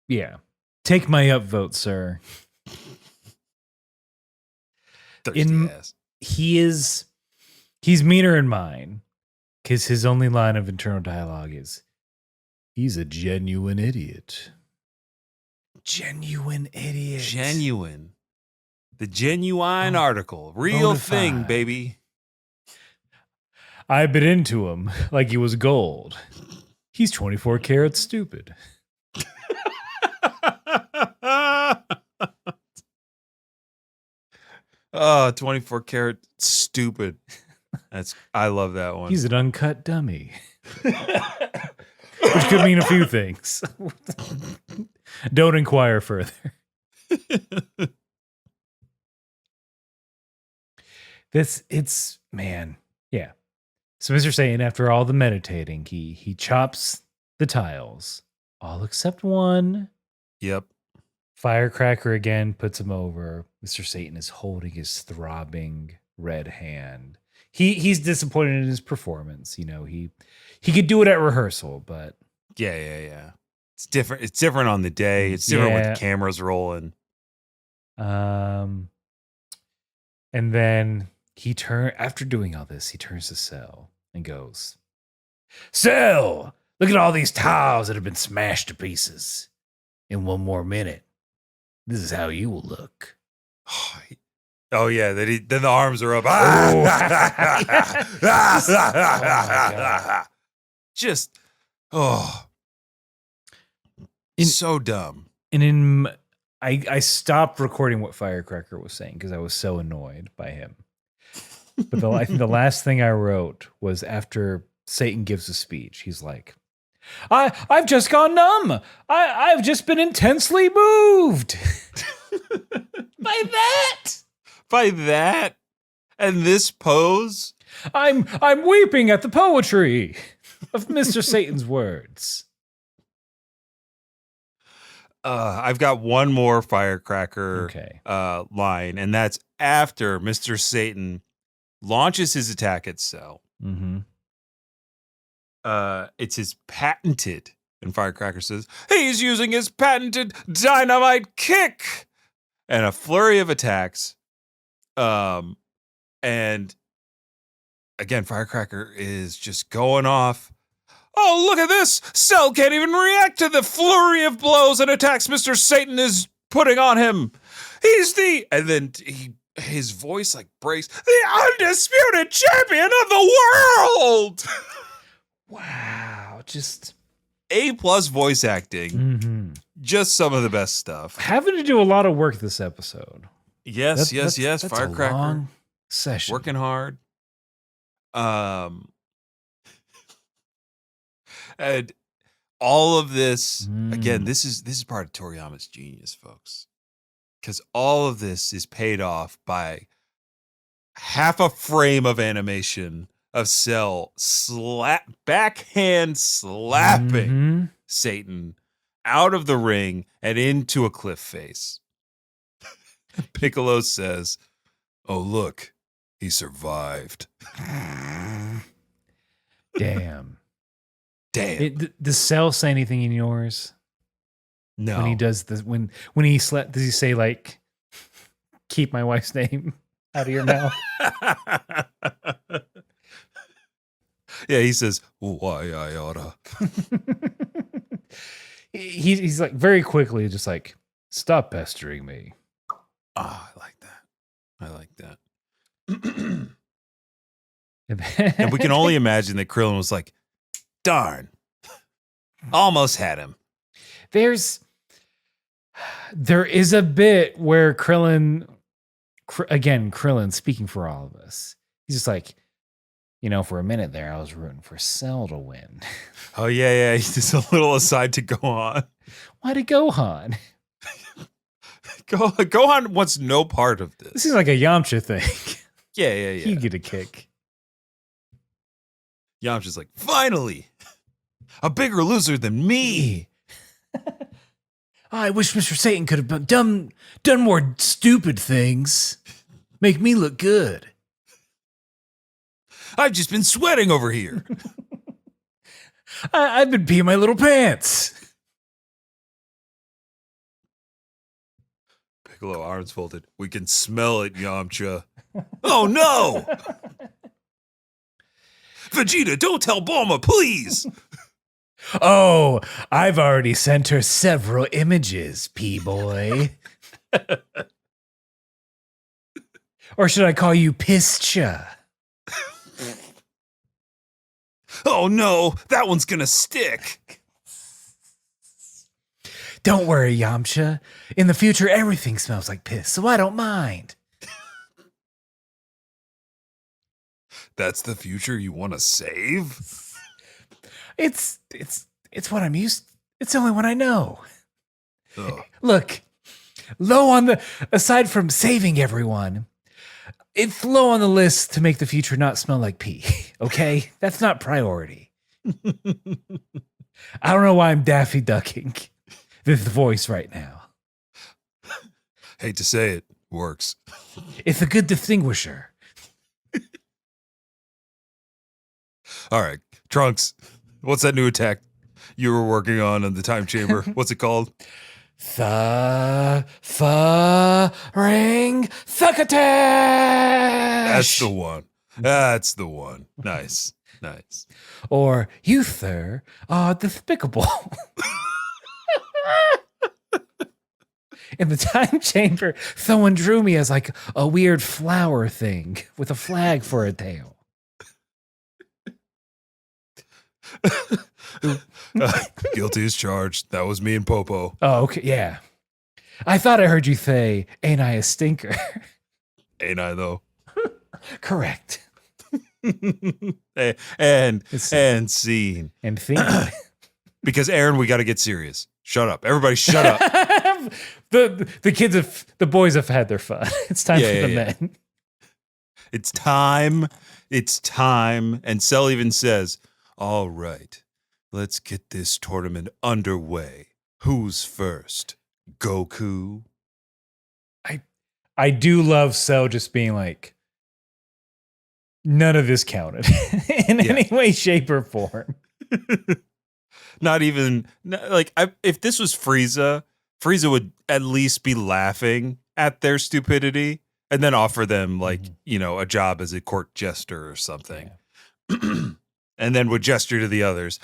Yeah, take my upvote, sir. He's meaner in mine because his only line of internal dialogue is, "He's a genuine idiot." Genuine idiot. Genuine. The genuine article. Real thing, baby. I bit into him like he was gold. He's 24 karat stupid. Oh, 24 karat stupid. I love that one. He's an uncut dummy. Which could mean a few things. Don't inquire further. Man. Yeah. So Mr. Satan, after all the meditating, he chops the tiles, all except one. Yep. Firecracker again puts him over. Mr. Satan is holding his throbbing red hand. He's disappointed in his performance. You know, he could do it at rehearsal, but Yeah. It's different. It's different on the day. It's different with the cameras rolling. And then after doing all this, he turns to Cell and goes, Cell, look at all these tiles that have been smashed to pieces. In one more minute, this is how you will look. Oh yeah, then the arms are up. Just so dumb. And I stopped recording what Firecracker was saying because I was so annoyed by him. But I think the last thing I wrote was after Satan gives a speech. He's like, I've just gone numb. I've just been intensely moved. By that. And this pose. I'm weeping at the poetry of Mr. Satan's words. I've got one more Firecracker line, and that's after Mr. Satan launches his attack at Cell. Mm-hmm. It's his patented, and Firecracker says, he's using his patented dynamite kick, and a flurry of attacks. And again, Firecracker is just going off. Oh, look at this! Cell can't even react to the flurry of blows and attacks Mr. Satan is putting on him. And then his voice like breaks. The undisputed champion of the world! Wow, just A+ voice acting. Mm-hmm. Just some of the best stuff. Having to do a lot of work this episode. Yes. That's Firecracker. a long session. Working hard. And all of this, again, this is part of Toriyama's genius, folks. Because all of this is paid off by half a frame of animation of Cell backhand slapping Satan out of the ring and into a cliff face. Piccolo says, oh, look, he survived. Damn. Does Cell say anything in yours? No. When he does this, when he slept, does he say like, keep my wife's name out of your mouth? Yeah, he says, why I oughta. He's like very quickly just like, stop pestering me. Ah, I like that. And we can only imagine that Krillin was like, darn, almost had him. There is a bit where Krillin, speaking for all of us, he's just like, for a minute there, I was rooting for Cell to win. Oh, yeah. He's just a little aside to Gohan. Why did Gohan? Gohan wants no part of this. This is like a Yamcha thing. Yeah. He'd get a kick. Yamcha's like, finally, a bigger loser than me. I wish Mr. Satan could have done more stupid things. Make me look good. I've just been sweating over here. I've been peeing my little pants. Piccolo, arms folded. We can smell it, Yamcha. Oh, no! Vegeta, don't tell Bulma, please! Oh, I've already sent her several images, P-boy. Or should I call you Pischa? Oh no, that one's gonna stick. Don't worry, Yamcha. In the future, everything smells like piss, so I don't mind. That's the future you want to save? It's what I'm used. It's the only one I know. Ugh. Look, aside from saving everyone, it's low on the list to make the future not smell like pee. Okay, that's not priority. I don't know why I'm Daffy Ducking this voice right now. Hate to say it, works. It's a good distinguisher. All right, Trunks, what's that new attack you were working on in the time chamber? What's it called? Ring Succotash! That's the one. That's the one. Nice. Nice. Or you, sir, are despicable. In the time chamber, someone drew me as like a weird flower thing with a flag for a tail. Guilty as charged. That was me and Popo. Oh, okay, yeah. I thought I heard you say, ain't I a stinker? Ain't I, though? Correct. and scene. And theme. Because Aaron, we got to get serious. Shut up. Everybody shut up. the boys have had their fun. It's time for the men. It's time. It's time. And Cell even says, all right, let's get this tournament underway. Who's first? Goku? I do love Cell just being like, none of this counted in any way, shape, or form. Not even, like, if this was Frieza would at least be laughing at their stupidity and then offer them, like, a job as a court jester or something. Yeah. And then would gesture to the others.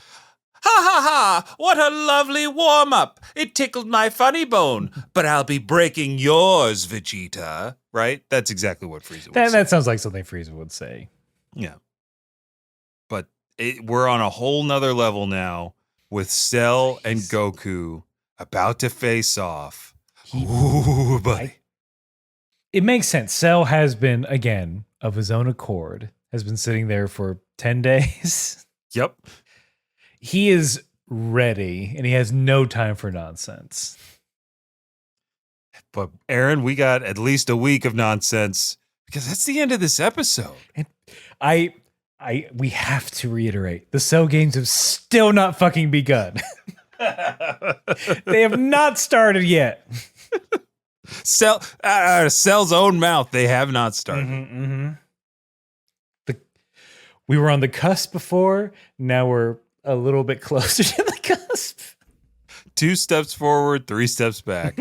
Ha ha ha! What a lovely warm-up. It tickled my funny bone, but I'll be breaking yours, Vegeta. Right? That's exactly what Frieza would say. That sounds like something Frieza would say. Yeah. But we're on a whole nother level now with Cell and Goku about to face off. Ooh, buddy. It makes sense. Cell has been, again, of his own accord, has been sitting there for 10 days. Yep. He is ready, and he has no time for nonsense. But Aaron, we got at least a week of nonsense because that's the end of this episode. And we have to reiterate, the Cell games have still not fucking begun. They have not started yet. Cell's own mouth, they have not started. We were on the cusp before. Now we're a little bit closer to the cusp. 2 steps forward, 3 steps back.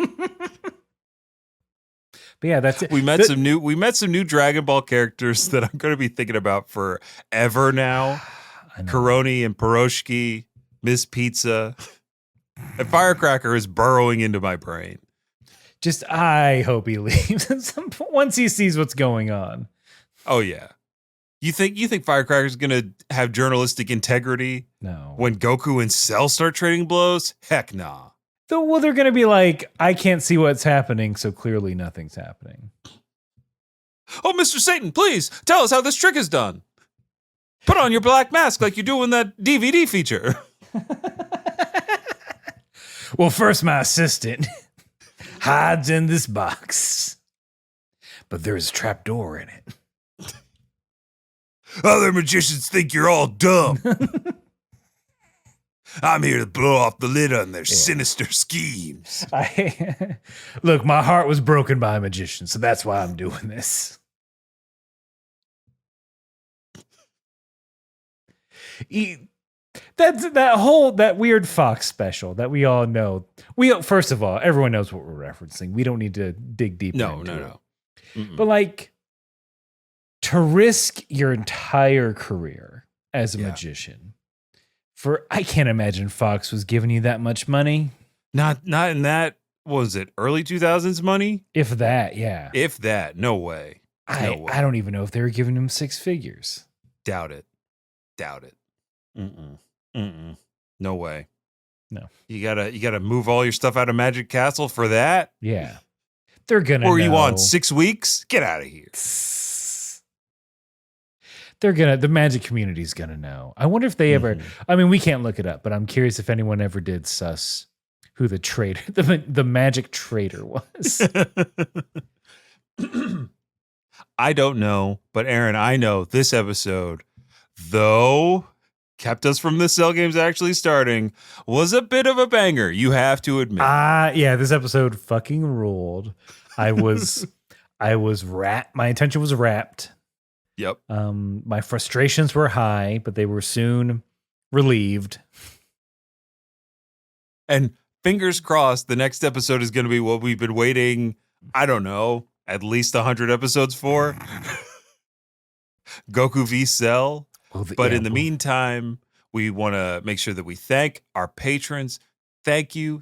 But yeah, that's it. We met some new Dragon Ball characters that I'm going to be thinking about forever now. Karoni and Piroshki, Miss Pizza, and Firecracker is burrowing into my brain. I hope he leaves at some point once he sees what's going on. Oh yeah. You think Firecracker's going to have journalistic integrity? No. When Goku and Cell start trading blows? Heck nah. Well, they're going to be like, I can't see what's happening, so clearly nothing's happening. Oh, Mr. Satan, please tell us how this trick is done. Put on your black mask like you do in that DVD feature. Well, first my assistant hides in this box, but there's a trapdoor in it. Other magicians think you're all dumb. I'm here to blow off the lid on their sinister schemes. Look, my heart was broken by a magician, so that's why I'm doing this. That weird Fox special that we all know. First of all, everyone knows what we're referencing. We don't need to dig deep into it. No. Mm-mm. But like, to risk your entire career as a magician I can't imagine Fox was giving you that much money. Not in that, was it early 2000s money? If that, yeah. If that, no way. I don't even know if they were giving him 6 figures. Doubt it. Mm-mm. No way. No. You gotta move all your stuff out of Magic Castle for that? Yeah. They're gonna Or know. you want 6 weeks? Get out of here. the magic community's gonna know. I wonder if they ever. I mean, we can't look it up, but I'm curious if anyone ever did suss who the traitor, the magic traitor was. I don't know, but Aaron, I know this episode, though kept us from the Cell games actually starting, was a bit of a banger. You have to admit. Yeah, this episode fucking ruled. I was my attention was wrapped. Yep. My frustrations were high, but they were soon relieved. And fingers crossed, the next episode is going to be what we've been waiting, I don't know, at least 100 episodes for. Goku v Cell. But in the meantime, we want to make sure that we thank our patrons. Thank you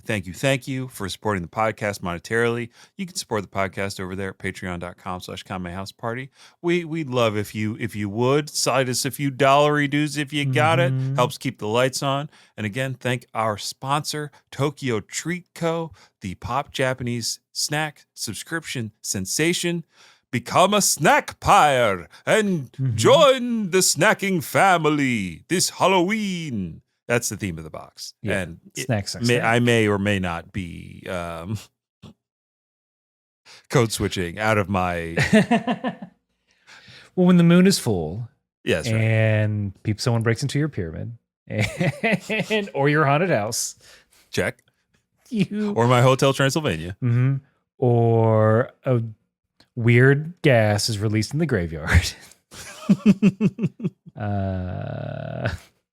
for supporting the podcast monetarily. You can support the podcast over there at patreon.com/KameHouseParty. We'd love if you would slide us a few dollary dues if you got it. Helps keep the lights on. And again, thank our sponsor, Tokyo Treat Co., the pop Japanese snack subscription sensation. Become a snack pyre and join the snacking family this Halloween. That's the theme of the box. Yeah, and snacks. I may or may not be code switching out of my. Well, when the moon is full, yes, right. And someone breaks into your pyramid, or your haunted house, check. Or my Hotel Transylvania, or a weird gas is released in the graveyard.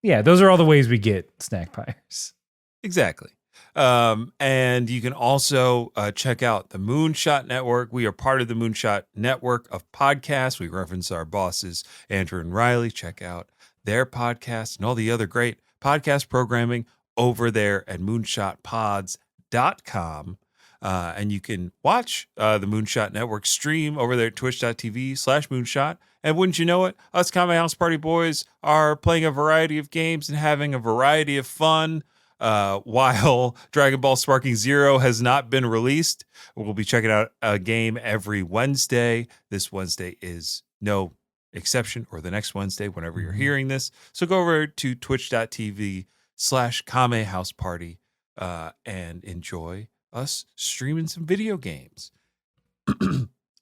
Yeah, those are all the ways we get snack pyres. Exactly. And you can also check out the Moonshot Network. We are part of the Moonshot Network of podcasts. We reference our bosses, Andrew and Riley. Check out their podcast and all the other great podcast programming over there at moonshotpods.com. And you can watch the Moonshot Network stream over there at twitch.tv/moonshot. And wouldn't you know it, us Kame House Party boys are playing a variety of games and having a variety of fun while Dragon Ball Sparking Zero has not been released. We'll be checking out a game every Wednesday. This Wednesday is no exception, or the next Wednesday, whenever you're hearing this. So go over to twitch.tv/Kame House Party and enjoy us streaming some video games.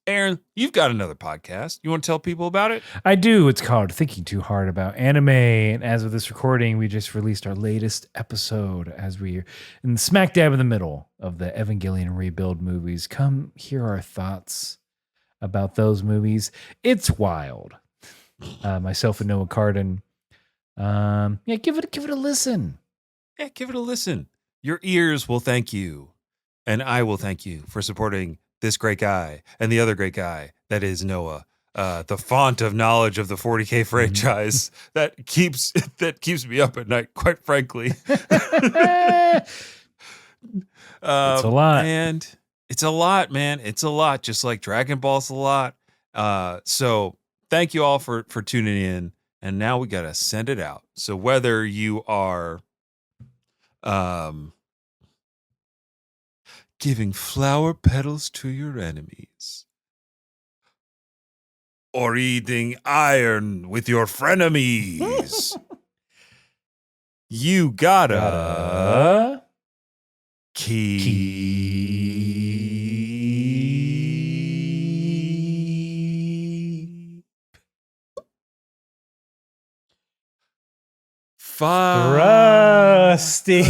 Aaron, you've got another podcast. You want to tell people about it? I do. It's called Thinking Too Hard About Anime. And as of this recording, we just released our latest episode as we're in smack dab in the middle of the Evangelion Rebuild movies. Come hear our thoughts about those movies. It's wild. Myself and Noah Carden. Give it a listen. Yeah, give it a listen. Your ears will thank you. And I will thank you for supporting this great guy and the other great guy that is Noah, the font of knowledge of the 40K franchise that keeps me up at night, quite frankly. It's a lot. And it's a lot, man. It's a lot, just like Dragon Ball's a lot. So thank you all for tuning in. And now we got to send it out. So whether you are giving flower petals to your enemies, or eating iron with your frenemies, you gotta keep thrusting.